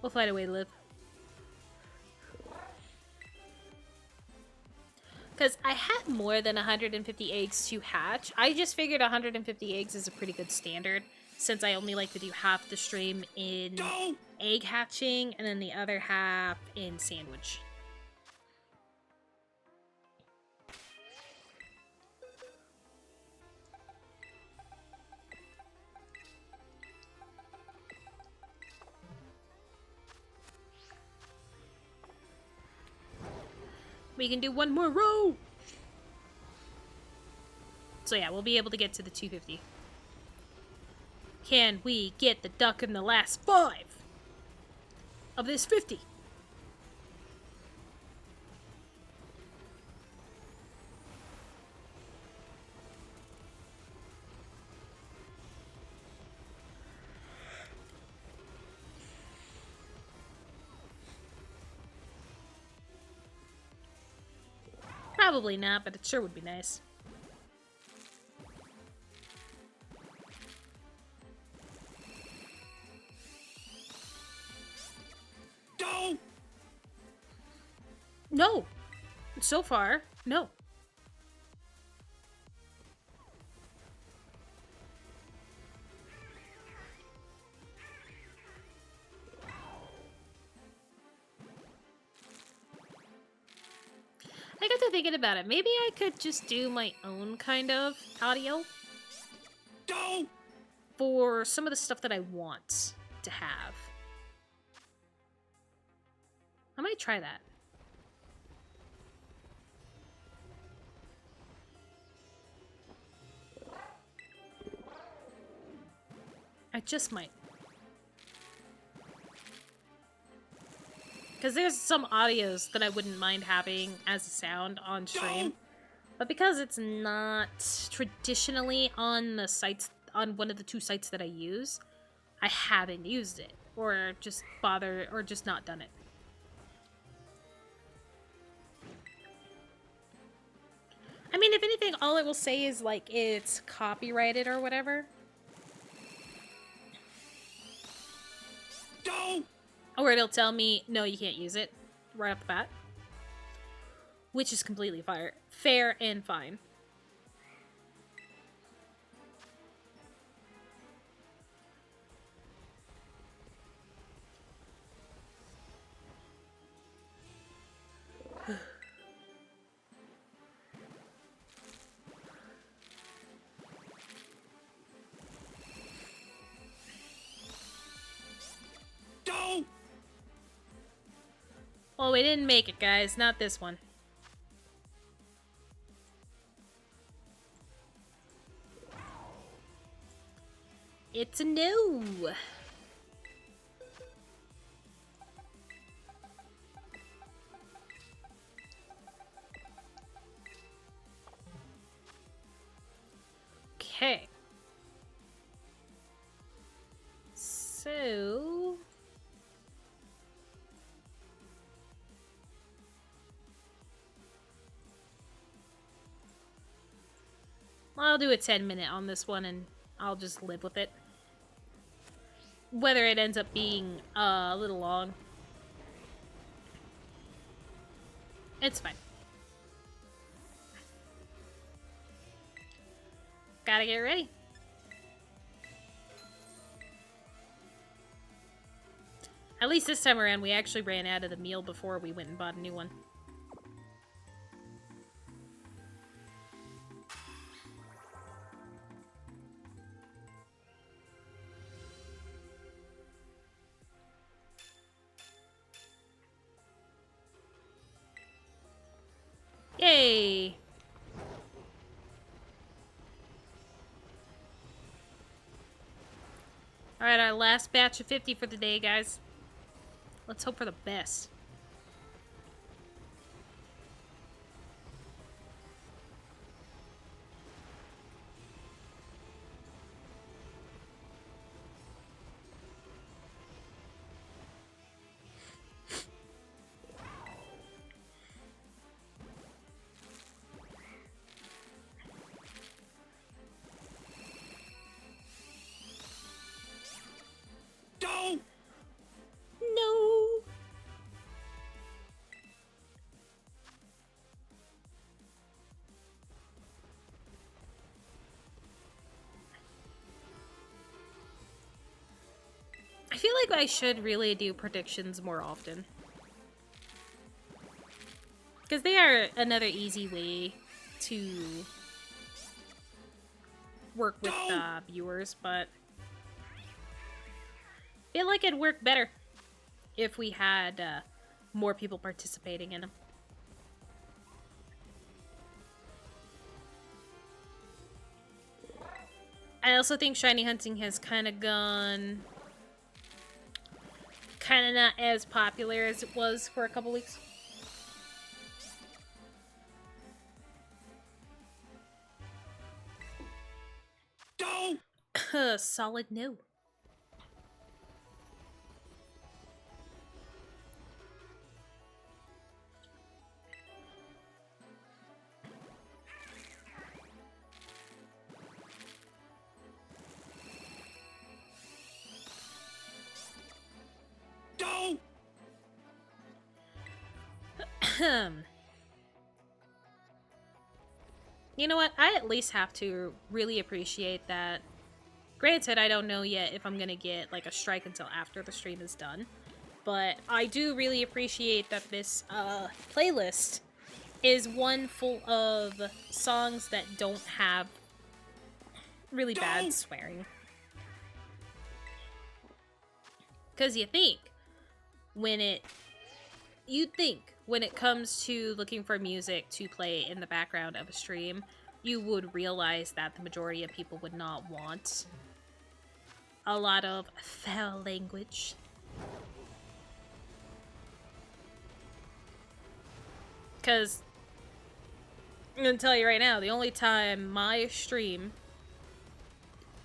we'll find a way to live. Because I had more than 150 eggs to hatch. I just figured 150 eggs is a pretty good standard, since I only like to do half the stream in egg hatching and then the other half in sandwich. We can do one more row! So yeah, we'll be able to get to the 250. Can we get the duck in the last 5 of this 50? Probably not, but it sure would be nice. No! So far, no. I got to thinking about it. Maybe I could just do my own kind of audio for some of the stuff that I want to have. I might try that. I just might. Because there's some audios that I wouldn't mind having as a sound on stream. But because it's not traditionally on the sites, on one of the 2 sites that I use, I haven't used it. Or just not done it. I mean, if anything, all it will say is, like, it's copyrighted or whatever. Or it'll tell me, no, you can't use it right off the bat. Which is completely fair and fine. Well, we didn't make it, guys. Not this one. It's a no. Okay. So... I'll do a 10-minute on this one and I'll just live with it. Whether it ends up being a little long. It's fine. Gotta get ready. At least this time around, we actually ran out of the meal before we went and bought a new one. Yay! Alright, our last batch of 50 for the day, guys. Let's hope for the best. Don't! No! I feel like I should really do predictions more often. Because they are another easy way to work with viewers, but I feel like it'd work better if we had more people participating in them. I also think shiny hunting has kind of gone kind of not as popular as it was for a couple weeks. Don't! Solid no. Don't! You know what? I at least have to really appreciate that. Granted, I don't know yet if I'm gonna get like a strike until after the stream is done. But I do really appreciate that this playlist is one full of songs that don't have really bad swearing. Because you'd think when it comes to looking for music to play in the background of a stream, you would realize that the majority of people would not want a lot of foul language. Because I'm going to tell you right now, the only time my stream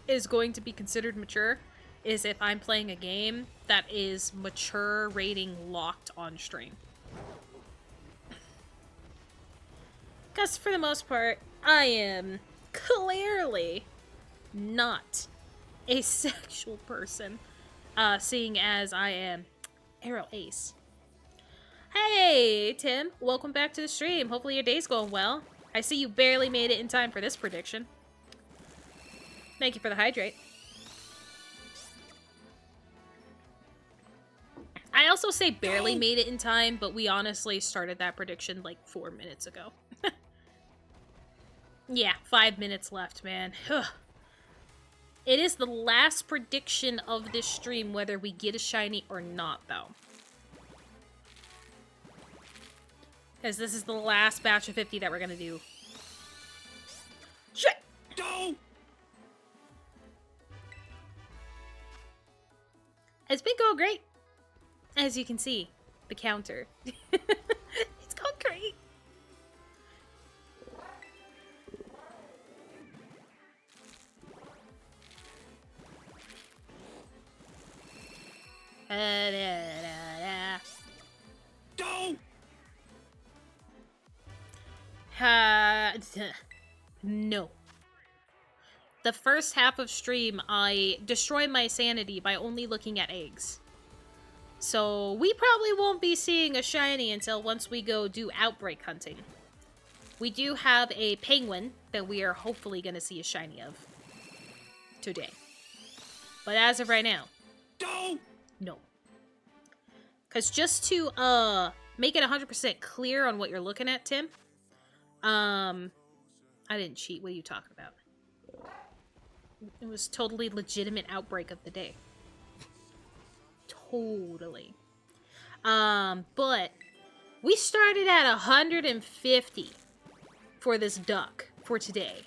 is going to be considered mature is if I'm playing a game that is mature rating locked on stream. Because for the most part, I am clearly not a sexual person, seeing as I am Arrow Ace. Hey, Tim. Welcome back to the stream. Hopefully your day's going well. I see you barely made it in time for this prediction. Thank you for the hydrate. I also say barely made it in time, but we honestly started that prediction like 4 minutes ago. Yeah, 5 minutes left, man. Ugh. It is the last prediction of this stream, whether we get a shiny or not, though. Because this is the last batch of 50 that we're gonna do. Shit! Don't! It's been going great. As you can see, the counter. It's going great. Don't! No. The first half of stream, I destroy my sanity by only looking at eggs. So we probably won't be seeing a shiny until once we go do outbreak hunting. We do have a penguin that we are hopefully going to see a shiny of today. But as of right now, Don't! no. Because just to make it 100% clear on what you're looking at, Tim, I didn't cheat. What are you talking about? It was totally legitimate outbreak of the day. Totally. But we started at 150 for this duck for today.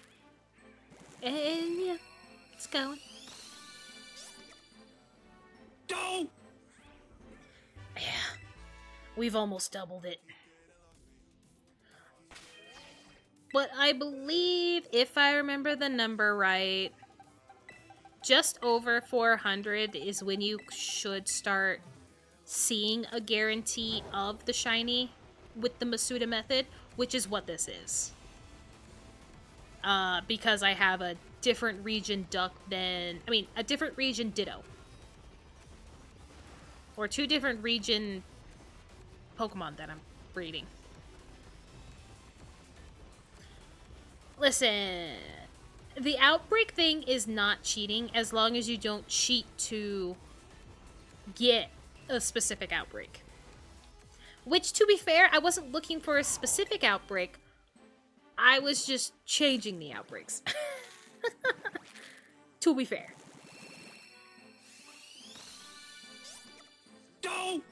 And yeah, it's going. Don't! Yeah, we've almost doubled it. But I believe, if I remember the number right, just over 400 is when you should start seeing a guarantee of the shiny with the Masuda method, which is what this is. Because I have a different region duck than... I mean, a different region Ditto. Or 2 different region Pokemon that I'm breeding. Listen, the outbreak thing is not cheating as long as you don't cheat to get a specific outbreak. Which, to be fair, I wasn't looking for a specific outbreak. I was just changing the outbreaks. To be fair. Don't!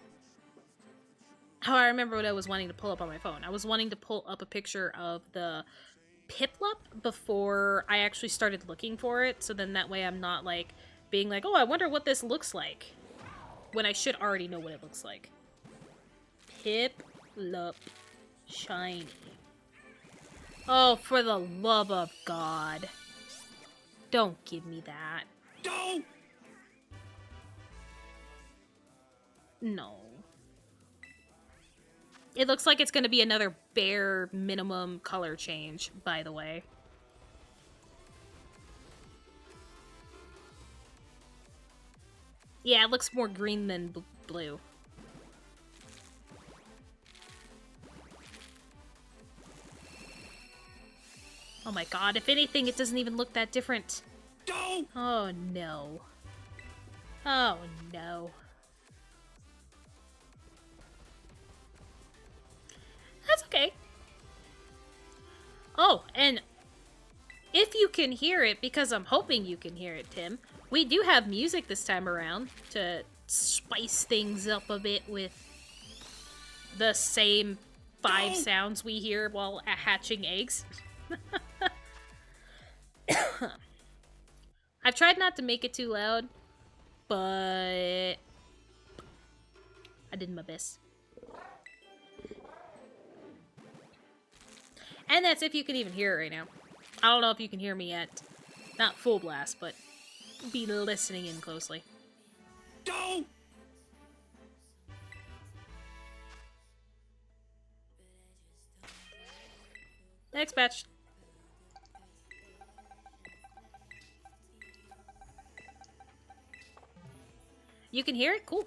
Oh, I remember what I was wanting to pull up on my phone. I was wanting to pull up a picture of the Piplup before I actually started looking for it, so then that way I'm not, like, being like, oh, I wonder what this looks like, when I should already know what it looks like. Piplup shiny. Oh, for the love of God. Don't give me that. Don't! No. It looks like it's going to be another bare minimum color change, by the way. Yeah, it looks more green than blue. Oh my god, if anything, it doesn't even look that different. Don't! Oh no. Oh no. That's okay. Oh, and if you can hear it, because I'm hoping you can hear it, Tim, we do have music this time around to spice things up a bit with the same 5 sounds we hear while hatching eggs. I've tried not to make it too loud, but I did my best. And that's if you can even hear it right now. I don't know if you can hear me at not full blast, but be listening in closely. Don't! Next batch. You can hear it? Cool.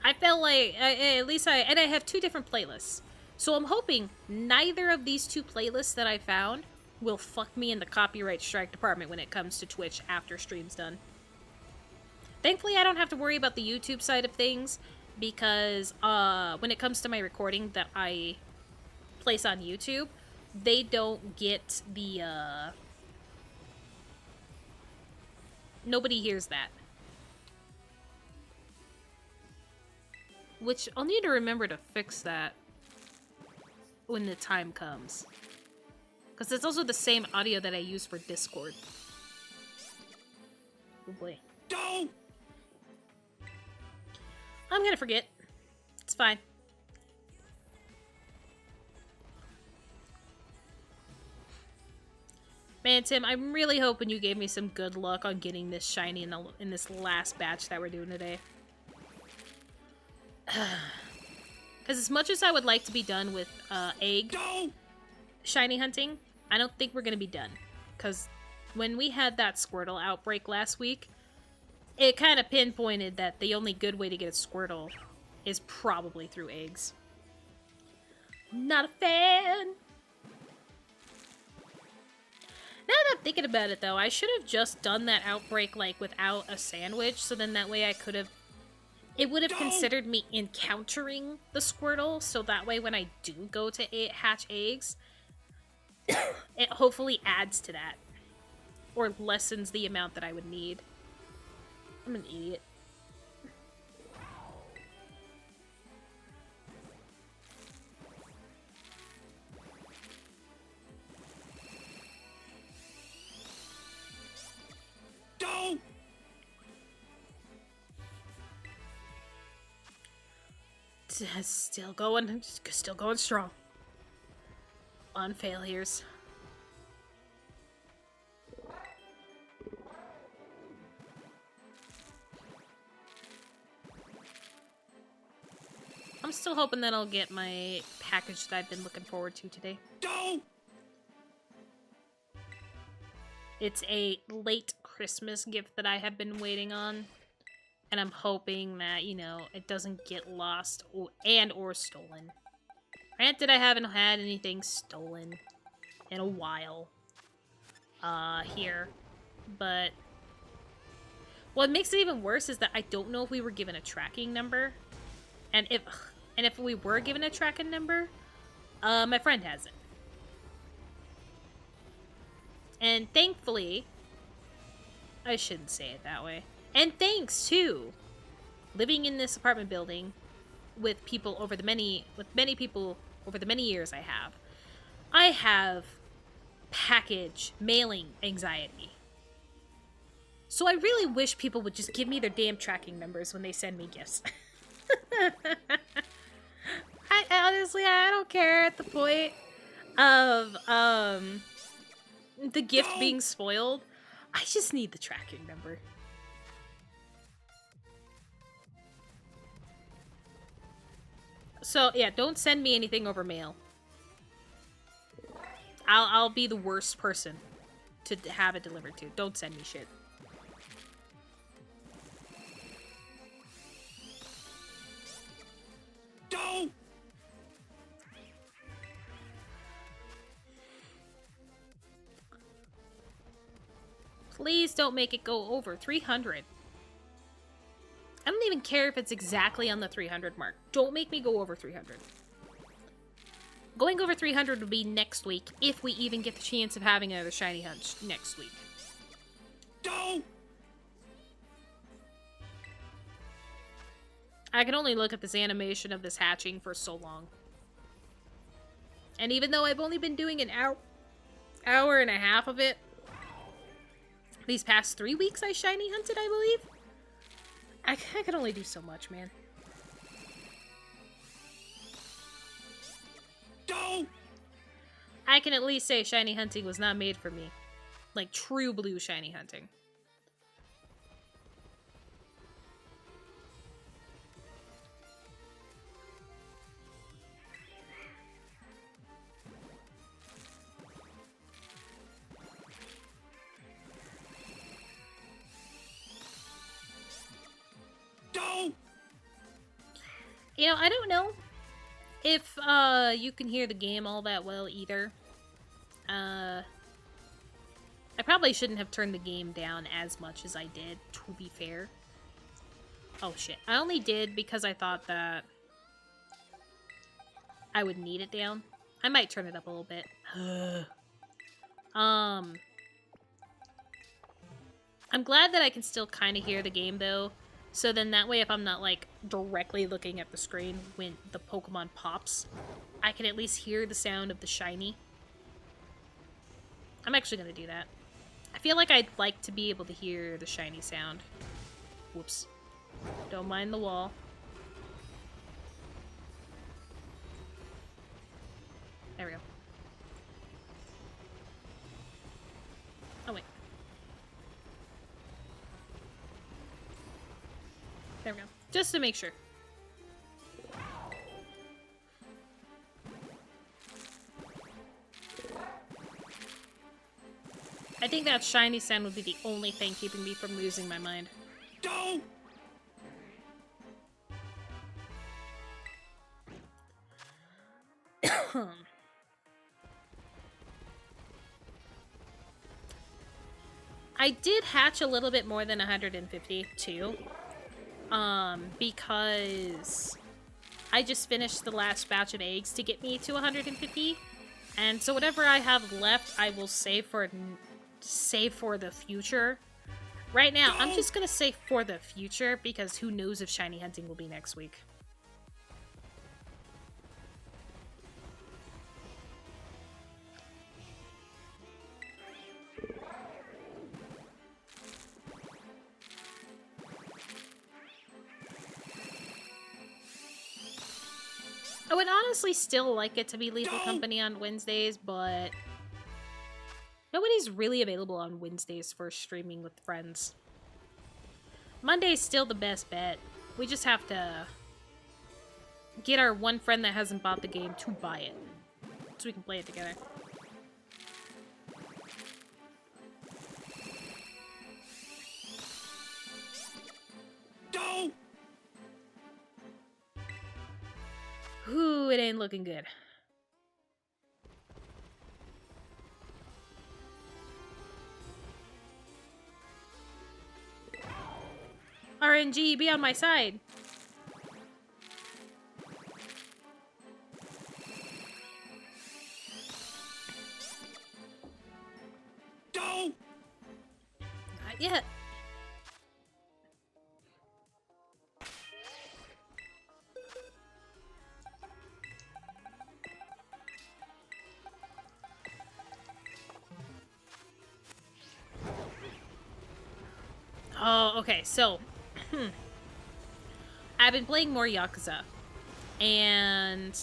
I felt like, at least and I have 2 different playlists. So I'm hoping neither of these 2 playlists that I found will fuck me in the copyright strike department when it comes to Twitch after stream's done. Thankfully, I don't have to worry about the YouTube side of things, because when it comes to my recording that I place on YouTube, they don't get the, nobody hears that. Which, I'll need to remember to fix that when the time comes. Because it's also the same audio that I use for Discord. Oh boy. Don't! I'm gonna forget. It's fine. Man, Tim, I'm really hoping you gave me some good luck on getting this shiny in this last batch that we're doing today. Because as much as I would like to be done with egg shiny hunting, I don't think we're going to be done. Because when we had that Squirtle outbreak last week, it kind of pinpointed that the only good way to get a Squirtle is probably through eggs. Not a fan! Now that I'm thinking about it, though, I should have just done that outbreak, like, without a sandwich, so then that way I could have... It would have considered me encountering the Squirtle, so that way when I do go to hatch eggs, it hopefully adds to that. Or lessens the amount that I would need. I'm an idiot. Still going strong. On failures. I'm still hoping that I'll get my package that I've been looking forward to today. Don't! It's a late Christmas gift that I have been waiting on. And I'm hoping that, you know, it doesn't get lost or stolen. Granted, I haven't had anything stolen in a while. Here. But what makes it even worse is that I don't know if we were given a tracking number. And if we were given a tracking number, my friend has it. And thankfully, I shouldn't say it that way. And thanks to living in this apartment building with many people over the many years I have package mailing anxiety. So I really wish people would just give me their damn tracking numbers when they send me gifts. I don't care at the point of the gift being spoiled. I just need the tracking number. So yeah, don't send me anything over mail. I'll be the worst person to have it delivered to. Don't send me shit. Don't! Please don't make it go over 300. I don't even care if it's exactly on the 300 mark. Don't make me go over 300. Going over 300 would be next week, if we even get the chance of having another shiny hunt next week. Don't! I can only look at this animation of this hatching for so long. And even though I've only been doing an hour and a half of it, these past 3 weeks I shiny hunted, I believe. I can only do so much, man. Don't! I can at least say shiny hunting was not made for me. Like true blue shiny hunting. Don't! You know, I don't know if you can hear the game all that well either. I probably shouldn't have turned the game down as much as I did, to be fair. Oh shit. I only did because I thought that I would need it down. I might turn it up a little bit. I'm glad that I can still kind of hear the game though. So then that way if I'm not like directly looking at the screen when the Pokemon pops, I can at least hear the sound of the shiny. I'm actually gonna do that. I feel like I'd like to be able to hear the shiny sound. Whoops. Don't mind the wall. There we go. Oh, wait. There we go. Just to make sure. I think that shiny sound would be the only thing keeping me from losing my mind. Don't! I did hatch a little bit more than 150 too. Because I just finished the last batch of eggs to get me to 150. And so whatever I have left, I will save for the future. Right now, I'm just gonna say for the future because who knows if shiny hunting will be next week. I would honestly still like it to be Lethal Company on Wednesdays, but nobody's really available on Wednesdays for streaming with friends. Monday's still the best bet. We just have to get our one friend that hasn't bought the game to buy it, so we can play it together. Don't. Ooh, it ain't looking good. RNG, be on my side. Don't. Not yet. Oh, okay, so I've been playing more Yakuza. And,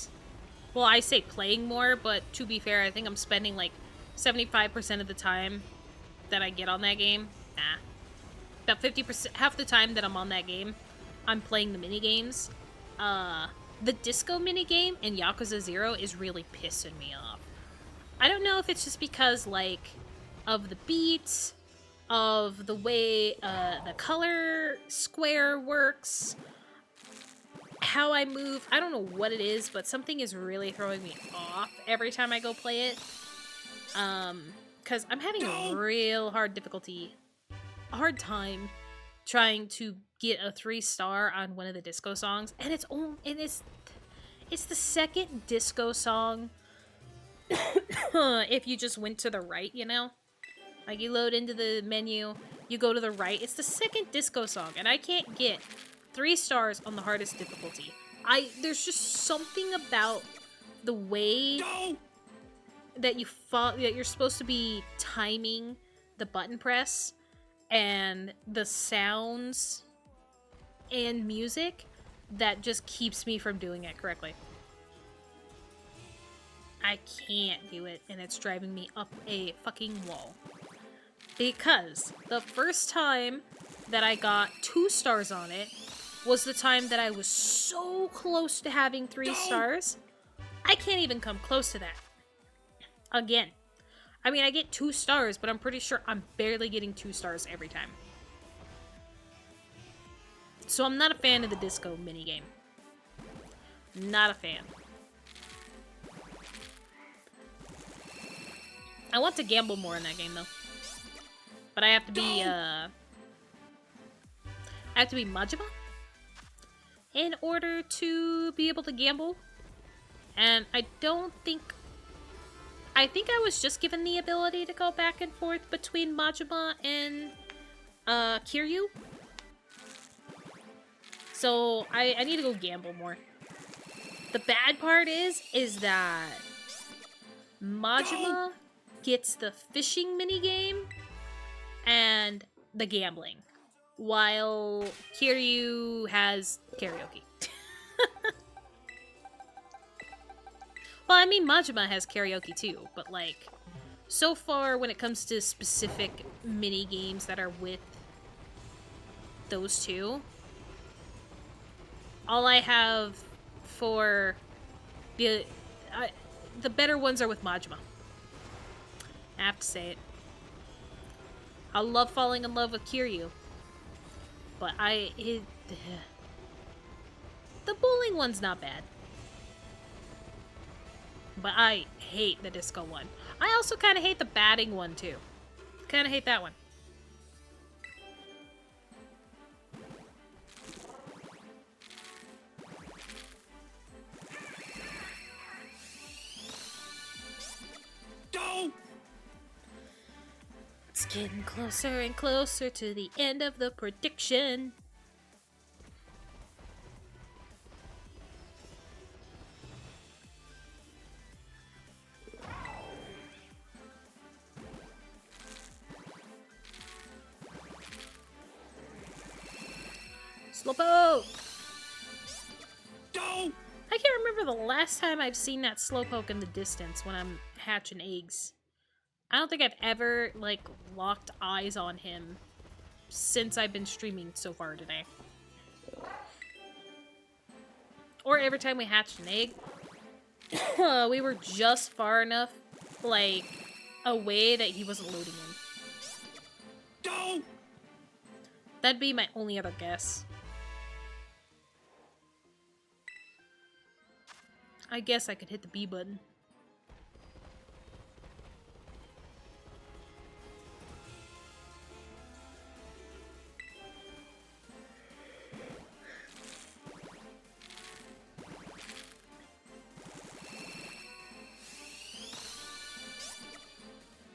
well, I say playing more, but to be fair, I think I'm spending like 75% of the time that I get on that game. Nah. About 50%, half the time that I'm on that game, I'm playing the mini games. The disco mini game in Yakuza 0 is really pissing me off. I don't know if it's just because, like, of the beats, of the way the color square works, how I move. I don't know what it is, but something is really throwing me off every time I go play it. Because I'm having a real hard time trying to get a 3-star on one of the disco songs, and it's the second disco song. If you just went to the right, you know, like you load into the menu, you go to the right. It's the second disco song, and I can't get 3 stars on the hardest difficulty. There's just something about the way that that you're supposed to be timing the button press and the sounds and music that just keeps me from doing it correctly. I can't do it, and it's driving me up a fucking wall. Because the first time that I got 2 stars on it was the time that I was so close to having 3 stars. I can't even come close to that. Again. I mean, I get 2 stars, but I'm pretty sure I'm barely getting 2 stars every time. So I'm not a fan of the disco minigame. Not a fan. I want to gamble more in that game, though. But I have to be, Majima in order to be able to gamble. And I think I was just given the ability to go back and forth between Majima and, Kiryu. So, I need to go gamble more. The bad part is that Majima gets the fishing minigame and the gambling, while Kiryu has karaoke. Well, I mean, Majima has karaoke too, but like, so far when it comes to specific mini games that are with those two, all I have for the better ones are with Majima. I have to say it. I love falling in love with Kiryu, but the bowling one's not bad. But I hate the disco one. I also kind of hate the batting one, too. Kind of hate that one. Don't. It's getting closer and closer to the end of the prediction. Slowpoke! Don't. I can't remember remember the last time I've seen that Slowpoke in the distance when I'm hatching eggs. I don't think I've ever, like, locked eyes on him since I've been streaming so far today. Or every time we hatched an egg, we were just far enough, like, away that he wasn't loading in. Don't! That'd be my only other guess. I guess I could hit the B button.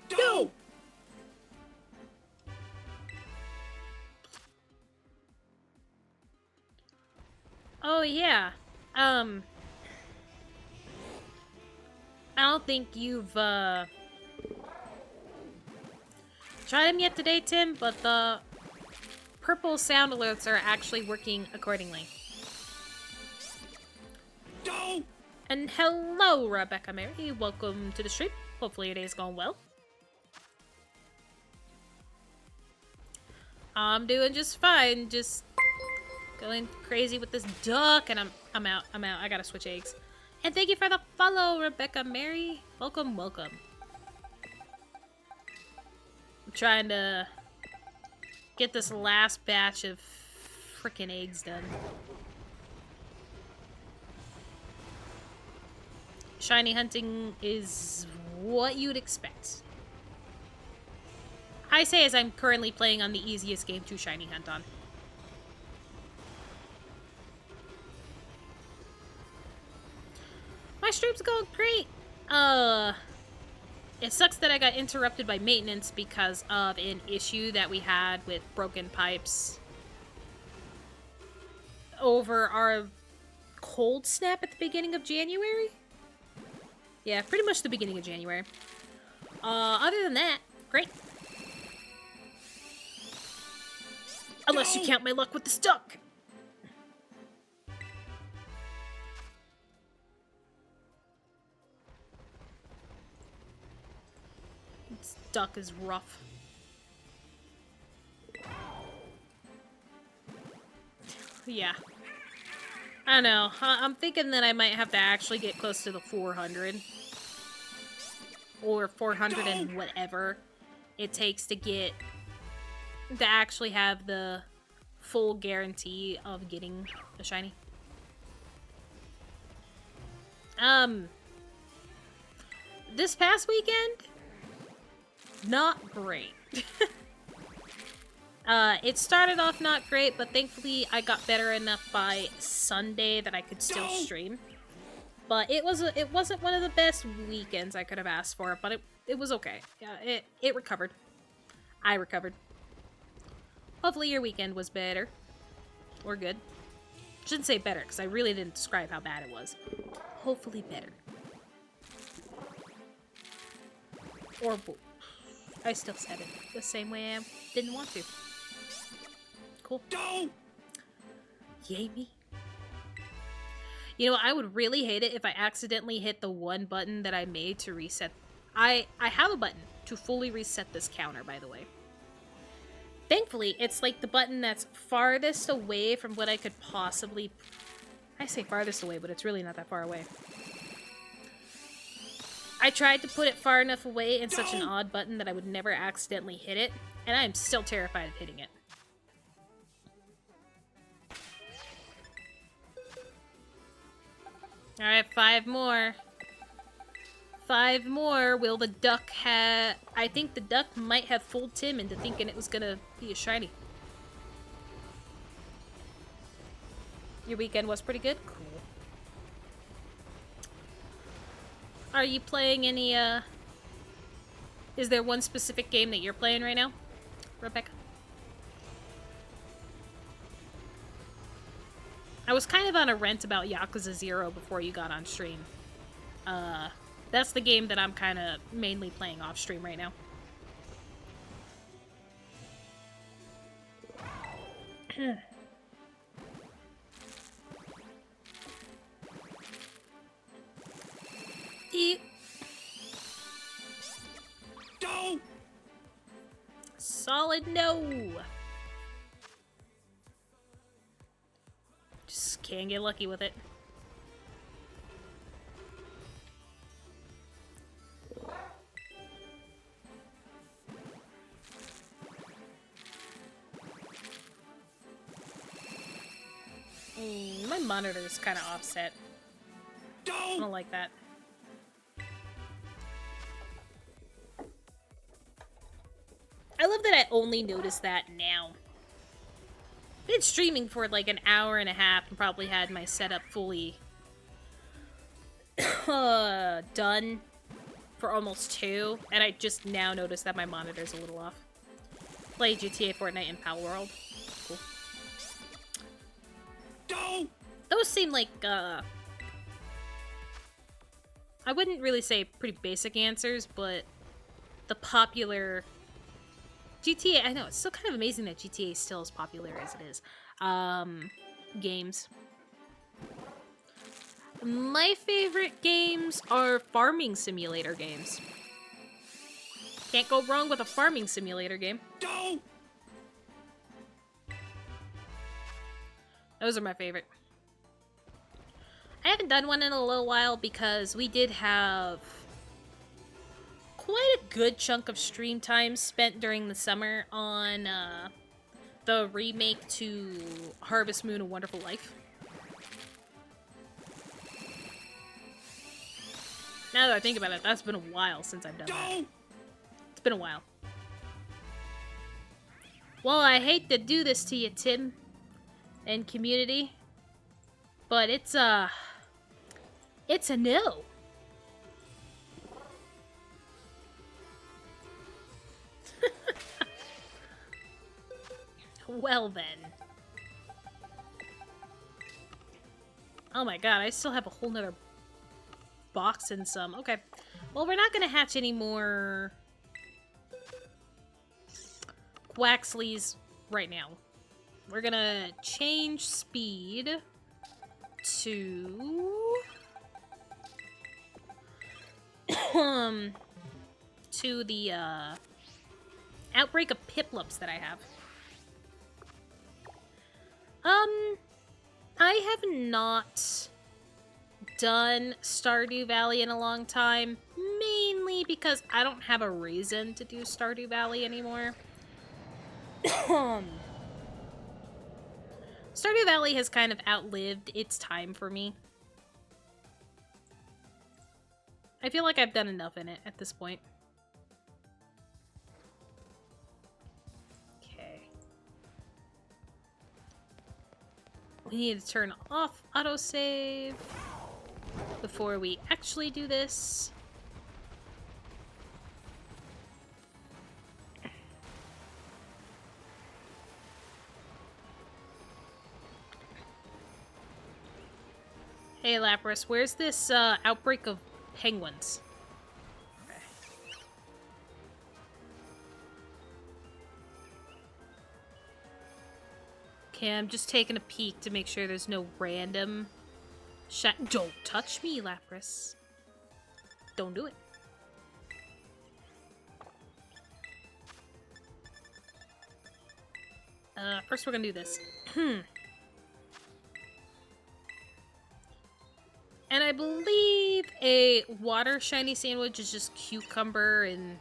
Don't! Oh, yeah. I don't think you've, tried them yet today, Tim, but the purple sound alerts are actually working accordingly. Don't! And hello, Rebecca Mary. Welcome to the stream. Hopefully your day's going well. I'm doing just fine. Just going crazy with this duck, and I'm out. I gotta switch eggs. And thank you for the follow, Rebecca Mary. Welcome, welcome. I'm trying to get this last batch of frickin' eggs done. Shiny hunting is what you'd expect. I say as I'm currently playing on the easiest game to shiny hunt on. My stream's going great. It sucks that I got interrupted by maintenance because of an issue that we had with broken pipes over our cold snap at the beginning of January. Yeah, pretty much the beginning of January. Other than that, great. Unless you count my luck with the duck. This duck is rough. Yeah. I know. I'm thinking that I might have to actually get close to the 400. Or 400 and whatever it takes to actually have the full guarantee of getting a shiny. This past weekend, not great. It started off not great, but thankfully I got better enough by Sunday that I could still stream. But it wasn't one of the best weekends I could have asked for, but it was okay. Yeah, it recovered. I recovered. Hopefully your weekend was better. Or good. Shouldn't say better, because I really didn't describe how bad it was. Hopefully better. Or I still said it the same way I didn't want to. Cool. Don't! Yay me. You know, I would really hate it if I accidentally hit the one button that I made to reset. I have a button to fully reset this counter, by the way. Thankfully, it's like the button that's farthest away from what I could possibly... I say farthest away, but it's really not that far away. I tried to put it far enough away in such an odd button that I would never accidentally hit it, and I am still terrified of hitting it. Alright, 5 more. 5 more. Will the duck have... I think the duck might have fooled Tim into thinking it was gonna be a shiny. Your weekend was pretty good? Cool. Are you playing any, Is there one specific game that you're playing right now, Rebecca? I was kind of on a rant about Yakuza 0 before you got on stream. That's the game that I'm kind of mainly playing off stream right now. solid no. Just can't get lucky with it. My monitor's kind of offset. I don't like that. I love that I only noticed that now. Been streaming for like an hour and a half and probably had my setup fully done for almost 2, and I just now noticed that my monitor's a little off. Play GTA, Fortnite, and Pal World. Cool. Those seem like, I wouldn't really say pretty basic answers, but the popular... GTA, I know, it's still kind of amazing that GTA is still as popular as it is. Games. My favorite games are farming simulator games. Can't go wrong with a farming simulator game. Those are my favorite. I haven't done one in a little while because we did have quite a good chunk of stream time spent during the summer on the remake to Harvest Moon: A Wonderful Life. Now that I think about it, that's been a while since I've done that. It's been a while. Well, I hate to do this to you, Tim, and community, but it's a no. Well then. Oh my god, I still have a whole nother box and some. Okay. Well, we're not gonna hatch any more Quaxleys right now. We're gonna change speed to to the outbreak of Piplups that I have. I have not done Stardew Valley in a long time, mainly because I don't have a reason to do Stardew Valley anymore. Stardew Valley has kind of outlived its time for me. I feel like I've done enough in it at this point. We need to turn off autosave before we actually do this. Hey Lapras, where's this outbreak of penguins? Okay, I'm just taking a peek to make sure there's no random Don't touch me, Lapras. Don't do it. First we're gonna do this. And I believe a water shiny sandwich is just cucumber and...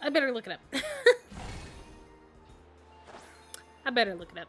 I better look it up. I better look it up.